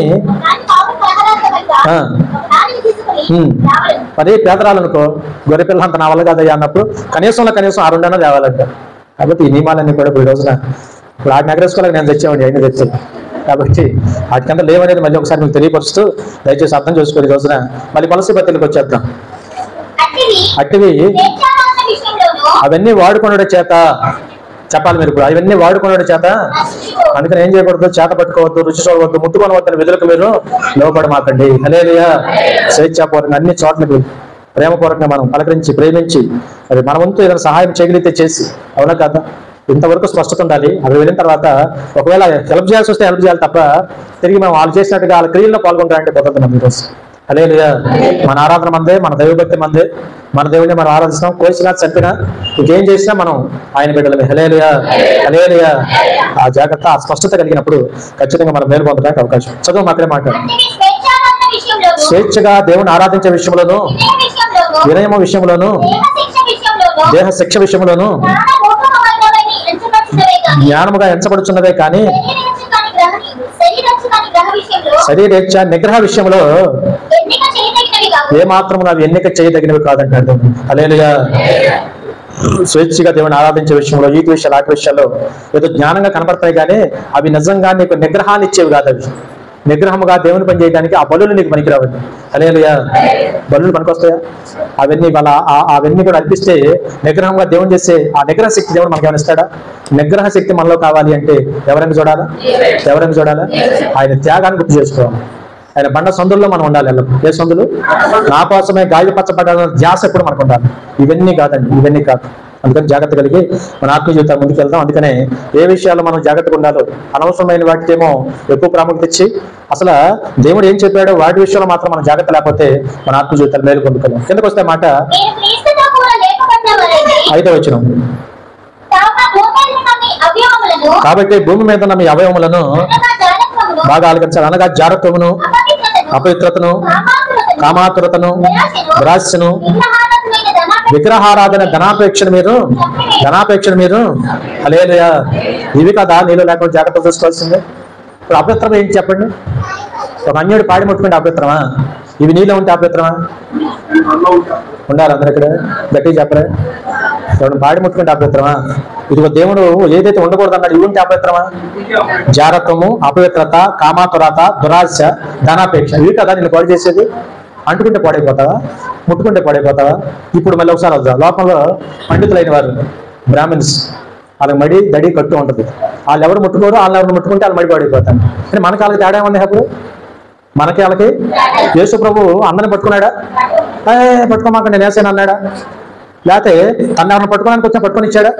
మరి పేదరాలనుకో, గొర్రె పిల్ల అంత నా వల్ల కాదయ్యా అన్నప్పుడు కనీసం 6 తేవాలంట. కాబట్టి ఈ నియమాలన్నీ కూడా ఇప్పుడు ఈ రోజున ఇప్పుడు వాటిని ఎగరేసుకోలేక నేను తెచ్చేవాడి, అయినా తెచ్చాను. కాబట్టి వాటికంతా లేవనేది మళ్ళీ ఒకసారి మీకు తెలియపరుస్తూ దయచేసి అర్థం చేసుకోండి. ఈ రోజున మళ్ళీ కొలసపత్రికకి వచ్చేద్దాం. అట్టివి అవన్నీ వాడుకున్నాడు చేత చెప్పాలి మీరు ఇప్పుడు, అవన్నీ వాడుకున్నాడు చేత. అందుకని ఏం చేయకూడదు? చేత పట్టుకోవద్దు, రుచి చూడవద్దు, ముట్టుకోవద్దని విధులకు మీరు లోపడమాకండి. హల్లెలూయా. స్వేచ్ఛాపూర్వకంగా అన్ని చోట్లకి ప్రేమపూర్వకంగా మనం పలకరించి ప్రేమించి అది మన వంతు ఏదైనా సహాయం చేయగలిగితే చేసి, అవునా కదా? ఇంతవరకు స్పష్టత ఉండాలి. అవి వెళ్ళిన తర్వాత ఒకవేళ హెల్ప్ చేయాల్సి వస్తే హెల్ప్ చేయాలి తప్ప తిరిగి మనం వాళ్ళు చేసినట్టుగా వాళ్ళ క్రియల్లో పాల్గొంటారంటే కుదరదు. ఈరోజు హల్లెలూయా. మన ఆరాధన మందే, మన దైవభక్తి మందే, మన దేవుడిని మనం ఆరాధిస్తాం. కోసినా చంపినా ఇంకేం చేసినా మనం ఆయన బిడ్డలమే. హల్లెలూయా. హల్లెలూయా. ఆ జాగ్రత్త, ఆ స్పష్టత కలిగినప్పుడు ఖచ్చితంగా మనం మేలు పొందడానికి అవకాశం. చదువు అక్కడే మాట్లాడు. స్వేచ్ఛగా దేవుని ఆరాధించే విషయంలోను, వినయము విషయంలోను, దేహ శిక్ష విషయంలోను జ్ఞానముగా ఎంచబడుచున్నవే కానీ శరీరేచ్ఛ నిగ్రహ విషయంలో ఏమాత్రము అవి ఎన్నిక చేయదగినవి కాదంటాడు. హల్లెలూయా. స్వేచ్ఛగా దేవుని ఆరాధించే విషయంలో, ఈ విషయాలు ఆ విషయాల్లో ఏదో జ్ఞానంగా కనపడతాయి కానీ అవి నిజంగా నీకు నిగ్రహాన్ని ఇచ్చేవి కాదు. అవి నిగ్రహముగా దేవుని పని చేయడానికి ఆ బలులు నీకు పనికిరావండి. హల్లెలూయా. బలులు పనికొస్తాయా? అవన్నీ అవన్నీ కూడా అర్పిస్తే నిగ్రహంగా దేవుని చేసే ఆ నిగ్రహ శక్తి దేవుడు మనకి ఏమైనా ఇస్తాడా? నిగ్రహ శక్తి మనలో కావాలి అంటే ఎవరైనా చూడాలా? ఆయన త్యాగాన్ని గుర్తు చేసుకోవాలి. ఆయన బండ సందుల్లో మనం ఉండాలి. ఏ సందులు? నా కోసమే గాయపరచబడాలన్న ధ్యాస ఎప్పుడు మనకు ఉండాలి. ఇవన్నీ కాదండి, ఇవన్నీ కాదు. అందుకని జాగ్రత్త కలిగి మన ఆత్మ జీవితం ముందుకు వెళ్దాం. అందుకనే ఏ విషయాల్లో మనం జాగ్రత్తగా ఉండాలో, అనవసరమైన వాటికేమో ఎక్కువ ప్రాముఖ్యత ఇచ్చి అసలు దేవుడు ఏం చెప్పాడో వాటి విషయంలో మాత్రం మనం జాగ్రత్త లేకపోతే మన ఆత్మ జీవితాలు మేలు పొందుకోలేం. కిందకు వస్తే మాట 5వ వచనం. కాబట్టి భూమి మీద ఉన్న మీ అవయవములను బాగా ఆలోచించాలి. అనగా జారత్వమును, అపవిత్రతను, కామాతురతను, దురాశను, విగ్రహారాధన, ధనాపేక్షను మీరు హల్లెలూయా. ఇవి కదా నీళ్ళు లేకుండా జాగ్రత్త చూసుకోవాల్సిందే. ఇప్పుడు అపవిత్రం ఏంటి చెప్పండి? ఒక అన్యుడు పాడి ముట్టుకుంటే అపవిత్రమా? ఇవి నీలో ఉంటే అపవిత్రమా? ఉండాలి అందరు ఇక్కడ గట్టిగా చెప్పలే. ఎవడు పాడి ముట్టుకుంటే అపవిత్రమా? ఇదిగో దేవుడు ఏదైతే ఉండకూడదు అన్నాడు ఇవి ఉంటే అపవిత్రమా? జారత్వము, అపవిత్రత, కామాతురత, దురాశ, ధనాపేక్ష, ఇవి కదా నేను పాడు చేసేది. అంటుకుంటే పాడైపోతావా? ముట్టుకుంటే పాడైపోతావా? ఇప్పుడు మళ్ళీ ఒకసారి వద్దాం. లోకంలో పండితులైన వారు బ్రాహ్మణ్స్, వాళ్ళకి మడి దడి కట్టు ఉంటుంది. వాళ్ళు ఎవరు ముట్టుకోరు, వాళ్ళు ఎవరు ముట్టుకుంటే వాళ్ళు మడి పాడైపోతారు. కానీ మనకి వాళ్ళకి తేడా ఉంది. అప్పుడు మనకి వాళ్ళకి యేసు ప్రభు అందరిని పట్టుకున్నాడా? పట్టుకోమాక నేను వేసాను అన్నాడా? లేకపోతే తన ఎవరిని పట్టుకోవడానికి వచ్చినా పట్టుకొని ఇచ్చాడా?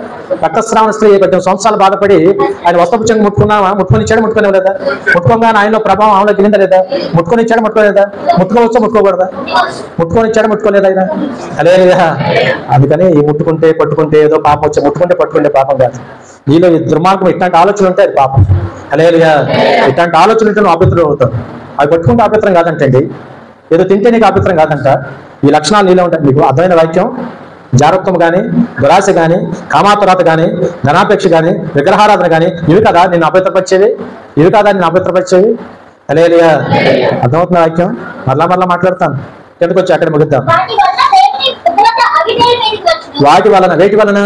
రక్తస్రావణ స్త్రీ 18 సంవత్సరాలు బాధపడి ఆయన వస్త్రపుచ్చంగా ముట్టుకొని ఇచ్చాడు, ముట్టుకోలేదా? ముట్టుకోగానే ఆయనలో ప్రభావం ఆమెలో గిరిందా లేదా? ముట్టుకొని ఇచ్చాడు, ముట్టుకోలేదా? ముట్టుకోవచ్చా, ముట్టుకోకూడదా? ముట్టుకొని ఇచ్చాడు, ముట్టుకోలేదా ఆయన? హల్లెలూయా. అందుకని ఈ ముట్టుకుంటే పట్టుకుంటే ఏదో పాపం వచ్చి, ముట్టుకుంటే పట్టుకుంటే పాపం కాదు. నీలో ఈ దుర్మార్గం ఇట్లాంటి ఆలోచన ఉంటే అది పాపం. హల్లెలూయా. ఇట్లాంటి ఆలోచన ఉంటే నువ్వు అపవిత్రుడు అవుతావు. అవి పట్టుకుంటే అపవిత్రం కాదంటండి, ఏదో తింటే నీకు అపవిత్రం కాదంట. ఈ లక్షణాలు నీలో ఉంటాయి. మీకు అర్థమైన వాక్యం జారత్వం కానీ, దురాశ కానీ, కామాతురత కానీ, ధనాపేక్ష కానీ, విగ్రహారాధన కానీ ఇవి కదా నేను అపవిత్రపరిచేవి. హల్లెలూయా. అర్థమవుతున్న వాక్యం మరలా మాట్లాడతాను. ఎందుకు వచ్చి అక్కడ ముగిద్దాం. వాటి వలన, వేటి వలన?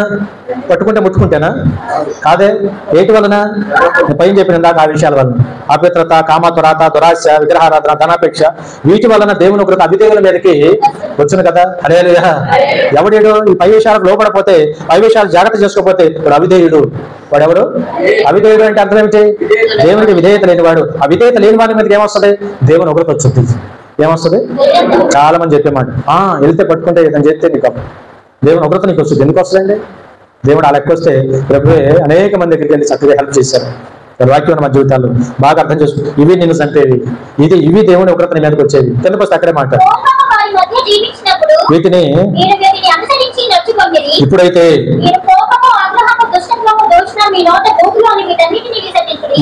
పట్టుకుంటే ముట్టుకుంటేనా? కాదే, వేటి వలన? నేను పైన చెప్పిన ఇందాక ఆ విషయాల వలన. అపవిత్రత, కామత్వరాత, దురాశ, విగ్రహారాధన, ధనాపేక్ష, వీటి వలన దేవుని ఒకరికి అవిధేయుల మీదకి వచ్చును కదా. హల్లెలూయా. ఎవడేడు ఈ పై విషయాలకు లోపడపోతే, పై విషయాలు జాగ్రత్త చేసుకోకపోతే వాడు అవిధేయుడు. వాడెవడు? అవిధేయుడు అంటే అర్థం ఏమిటి? దేవునికి విధేయత లేనివాడు. ఆ విధేయత లేని వాడి మీదకి ఏమొస్తుంది? దేవుని ఒకరికి వచ్చింది. ఏమొస్తుంది? చాలా మంది చెప్పే మాట, వెళ్తే పట్టుకుంటే ఏదని చెప్తే నీకు దేవుని ఒకరితో నీకు వస్తుంది. ఎందుకు వస్తుందండి? దేవుడు అలా ఎక్కువ వస్తే ప్రభువే అనేక మంది దగ్గరికి వెళ్ళి చక్కగా హెల్ప్ చేశారు. వాక్యం మన జీవితాల్లో బాగా అర్థం చేసుకో. ఇవి నిన్ను చంపేవి, ఇవి దేవుని ఒకరితో మీదకి వచ్చేవి. కిందకు వస్తే అక్కడే మాట. వీటిని ఇప్పుడైతే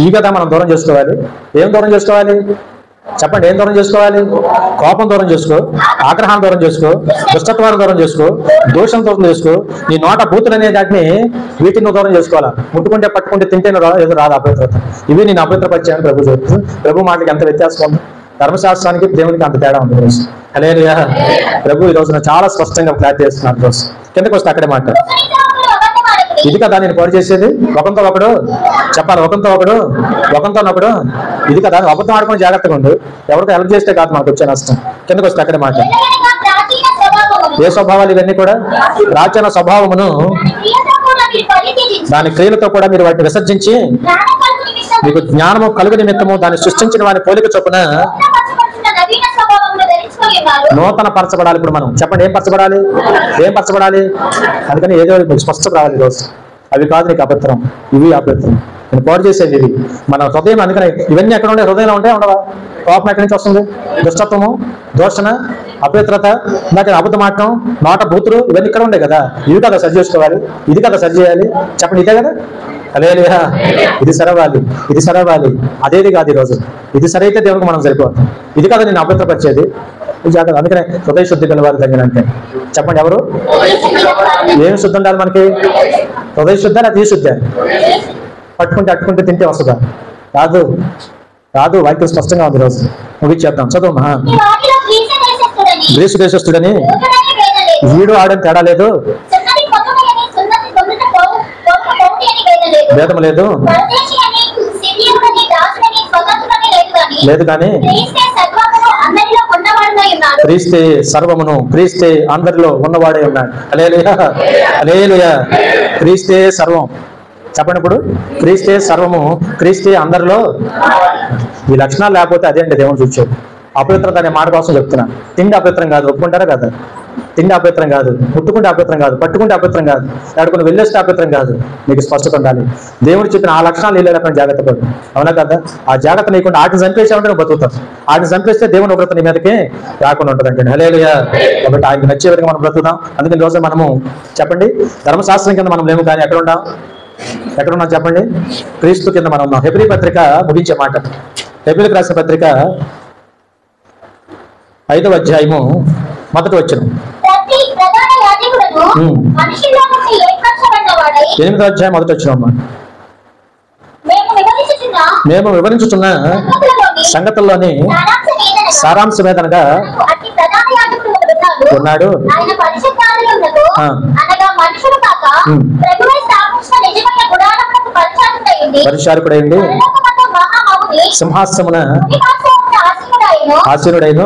ఈ కదా మనం దూరం చేసుకోవాలి. ఏం దూరం చేసుకోవాలి చెప్పండి? ఏం దూరం చేసుకోవాలి? కోపం దూరం చేసుకో, ఆగ్రహం దూరం చేసుకో, దుష్టత్వాన్ని దూరం చేసుకో, దోషం దూరం చేసుకో. నీ నోట బూతులు అనే దాటిని వీటిని నువ్వు దూరం చేసుకోవాలా. ముట్టుకుంటే పట్టుకుంటే తింటే ఏదో రాదు అపవిత్రత. ఇవి నేను అపవిత్రపరిచాను ప్రభు చెప్తుంది. ప్రభు మాటకి ఎంత వ్యత్యాసం ఉంది. ధర్మశాస్త్రానికి దేవునికి అంత తేడా ఉంది రోజు. హల్లెలూయా. ప్రభు ఈ రోజున చాలా స్పష్టంగా క్లారిటీ చేస్తున్నారు రోజు. కిందకు వస్తే అక్కడే మాట. ఇది కదా నేను పాడు చేసేది. ఒకంతో ఒకడు చెప్పాలి, ఒకంతో ఒకడు. ఇది కదా అబద్ధం ఆడుకుని జాగ్రత్తగా ఉండు. ఎవరికో హెల్ప్ చేస్తే కాదు మనకు వచ్చే నష్టం. కిందకు వస్తే అక్కడే మాట. ఏ స్వభావాలు ఇవన్నీ కూడా? ప్రాచీన స్వభావమును దాని క్రియలతో కూడా మీరు వాటిని విసర్జించి మీకు జ్ఞానము కలుగు నిమిత్తము దాన్ని సృష్టించిన వారి పోలిక చొప్పున నూతన పరచబడాలి. ఇప్పుడు మనం చెప్పండి, ఏం పరచబడాలి? అందుకని ఏదో స్పష్టం రావాలి ఈరోజు. అవి కాదు నీకు అపవిత్రం, ఇవి అపవిత్రం. నేను పాడు చేసేది ఇవి మన హృదయం. అందుకని ఇవన్నీ ఎక్కడ ఉండే? హృదయంలో ఉంటాయి ఉండవా? కోపం ఎక్కడి నుంచి వస్తుంది? దుష్టత్వము, దోషణ, అపవిత్రత, ఇందాక అబద్ధం ఆడటం, నోట బూతులు, ఇవన్నీ ఇక్కడ ఉండే కదా. ఇవి కదా సరి చేసుకోవాలి, ఇది కదా సరి చేయాలి. చెప్పండి, ఇదే కదా. హల్లెలూయా. ఇది సరవాలి, అదేది కాదు ఈరోజు. ఇది సరైతే దేవునికి మనం సరిపోతాం. ఇది కదా నేను అపవిత్రపరిచేది. జాగ్రత్త. అందుకనే హృదయ శుద్ధి గలవారు తగినంటే. చెప్పండి, ఎవరు? ఏమి శుద్ధి ఉండాలి మనకి? హృదయ శుద్ధ నా తీశుద్ధ? పట్టుకుంటే తింటే వస్తుందా? రాదు. వాక్యం స్పష్టంగా ఉంది రోజు. ముగిచ్చేద్దాం. చదువు. గ్రీసు దేశస్తుడని వీడు ఆడని తేడా లేదు, భేదం లేదు కానీ క్రీస్తే సర్వమును, క్రీస్తే అందరిలో ఉన్నవాడే ఉన్నాడు. హల్లెలూయా. క్రీస్తే సర్వం. చెప్పండి ఇప్పుడు. క్రీస్తే సర్వము, క్రీస్తే అందరిలో. ఈ లక్షణాలు లేకపోతే అదే అండి దేవుని చూచేది. అపవిత్రత అనే మాట కోసం చెప్తున్నా. తిండి అపవిత్రం కాదు, ఒప్పుకుంటారా కదా? తిండి అపవిత్రం కాదు, ముట్టుకుంటే అపవిత్రం కాదు, పట్టుకుంటే అపవిత్రం కాదు, ఎక్కడికి వెళ్ళేస్తే అపవిత్రం కాదు. నీకు స్పష్టత ఉండాలి. దేవుడు చెప్పిన ఆ లక్షణాలు లేకుండా జాగ్రత్త పడు. అవునా కదా? ఆ జాగ్రత్త లేకుండా వాటిని చంపేసామంటే నువ్వు బతుకుతావు. వాటిని చంపేస్తే దేవుని ఒకరితో నీ మీదకే రాకుండా ఉంటుంది అంటే. హల్లెలూయా. కాబట్టి ఆయనకి నచ్చే విధంగా మనం బ్రతుకుతాం. అందుకని రోజు మనము చెప్పండి, ధర్మశాస్త్రం కింద మనం లేము, కానీ ఎక్కడున్నాం చెప్పండి? క్రీస్తు కింద మనం ఉన్నాం. హెబ్రీ పత్రిక ముగించే మాట. హెబ్రీలకు రాసిన పత్రిక 5వ అధ్యాయము 1వ వచనం. 8వ అధ్యాయం 1వ వచనం అమ్మా. మేము వివరించుతున్న సంగతుల్లోని సారాంశం ఏదనగా ఉన్నాడు. పరిచారకుడైంది, సింహాసమున ఆసీనుడైన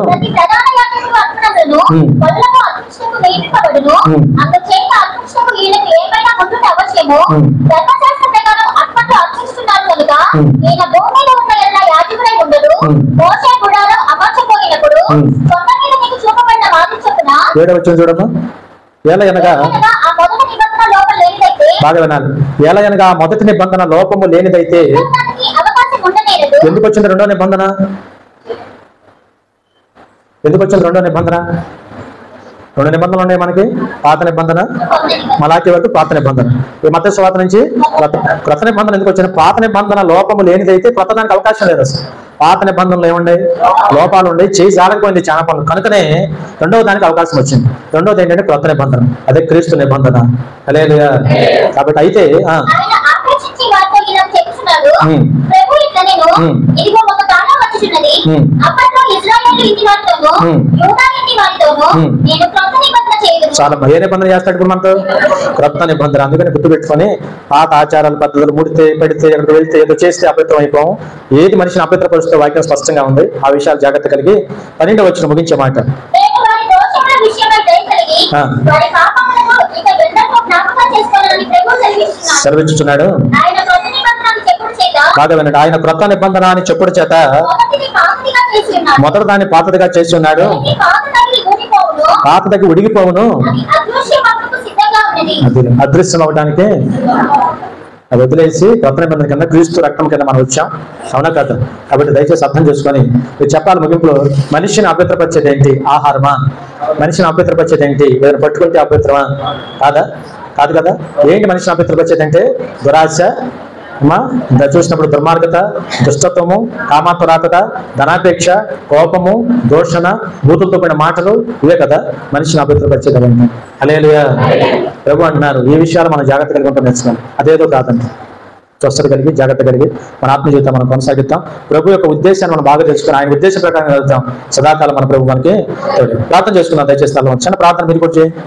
చూడమ్మా. ఏలయనగా బాగా వినాలి. ఏలయనగా మొదటి నిబంధన లోపము లేనిదైతే ఎందుకు వచ్చింది రెండో నిబంధన? రెండు నిబంధనలు ఉన్నాయి మనకి. పాత నిబంధన, మలాకి వరకు పాత నిబంధన. ఈ మత్తయి సువార్త నుంచి క్రొత్త నిబంధన ఎందుకు వచ్చింది? పాత నిబంధన లోపము లేనిదైతే క్రొత్త దానికి అవకాశం లేదు అసలు. పాత నిబంధనలు ఏముండే? లోపాలు ఉండే, చేయి జాలకపోయింది చాలా పనులు. కనుకనే రెండవ దానికి అవకాశం వచ్చింది. రెండవది ఏంటంటే క్రొత్త నిబంధన, అదే క్రీస్తు నిబంధన. హల్లెలూయా. కాబట్టి అయితే వచ్చుచున్నది. అప్పట్లో ఇశ్రాయేలు ఇంటి వారితోనూ యూదా ఇంటి వారితోనూ నేను క్రొత్త నిబంధన చేయుదును. చాలా ఏ నిబంధన చేస్తాడు ఇప్పుడు మనతో? క్రొత్త నిబంధన. అందుకని గుర్తుపెట్టుకొని పాత ఆచారాలు పద్ధతులు ముడితే పెడితే ఎక్కడికి వెళ్తే ఏదో చేస్తే అపవిత్రం అయిపోం. ఏది మనిషిని అపవిత్రపరుస్తే వాక్యం స్పష్టంగా ఉంది. ఆ విషయాలు జాగ్రత్త కలిగి 12వ వచనం ముగించే మాట. నేను వారి దోషముల విషయమై దయ కలిగి వారి పాపములను ఇక ఎన్నడూ జ్ఞాపకం చేసుకోనని ప్రభువు సెలవిచ్చుచున్నాడు. ఆయన క్రొత్త నిబంధనను చెప్పుడు చేత బాగా వినండి. ఆయన క్రొత్త నిబంధన అని చెప్పుడు చేత మొదటి దాన్ని పాతదిగా చేసి ఉన్నాడు. పాతదకి ఉడిగిపోవును. అది అదృశ్యం అవడానికి అది వదిలేసి కొత్త నిబంధన కింద క్రీస్తు రక్తం కింద మనం వచ్చాం. అవునా కాదు? కాబట్టి దయచేసి అర్థం చేసుకొని మీరు చెప్పాలి ముగింపులో. మనిషిని అపవిత్రపరిచేది ఏంటి? ఆహారమా? మనిషిని అపవిత్రపరిచేది ఏంటి? ఏదైనా పట్టుకుంటే అపవిత్రమా? కాదా? కాదు కదా. ఏంటి మనిషిని అపవిత్రపరిచేది అంటే? దురాశ, ఇంకా చూసినప్పుడు దుర్మార్గత, దుష్టత్వము, కామాతురాతత, ధనాపేక్ష, కోపము, దోషణ, బూతులతో పడిన మాటలు, ఇవే కదా మనిషిని అపవిత్రపరిచేది. హల్లెలూయా. ప్రభు అంటున్నారు ఈ విషయాలు మనం జాగ్రత్త కలిగి ఉంటాం నేర్చుకోవాలి. అదేదో కాదండి. స్వస్థత కలిగి జాగ్రత్త కలిగి మన ఆత్మ జీవితం మనం కొనసాగిద్దాం. ప్రభు యొక్క ఉద్దేశాన్ని మనం బాగా తెలుసుకుని ఆయన ఉద్దేశ ప్రకారం వెళ్తాం. సదాకాలం మన ప్రభు మనకి ప్రార్థన చేసుకున్నాం. దయచేసి వచ్చాను ప్రార్థన మీరు కూడా చేయండి.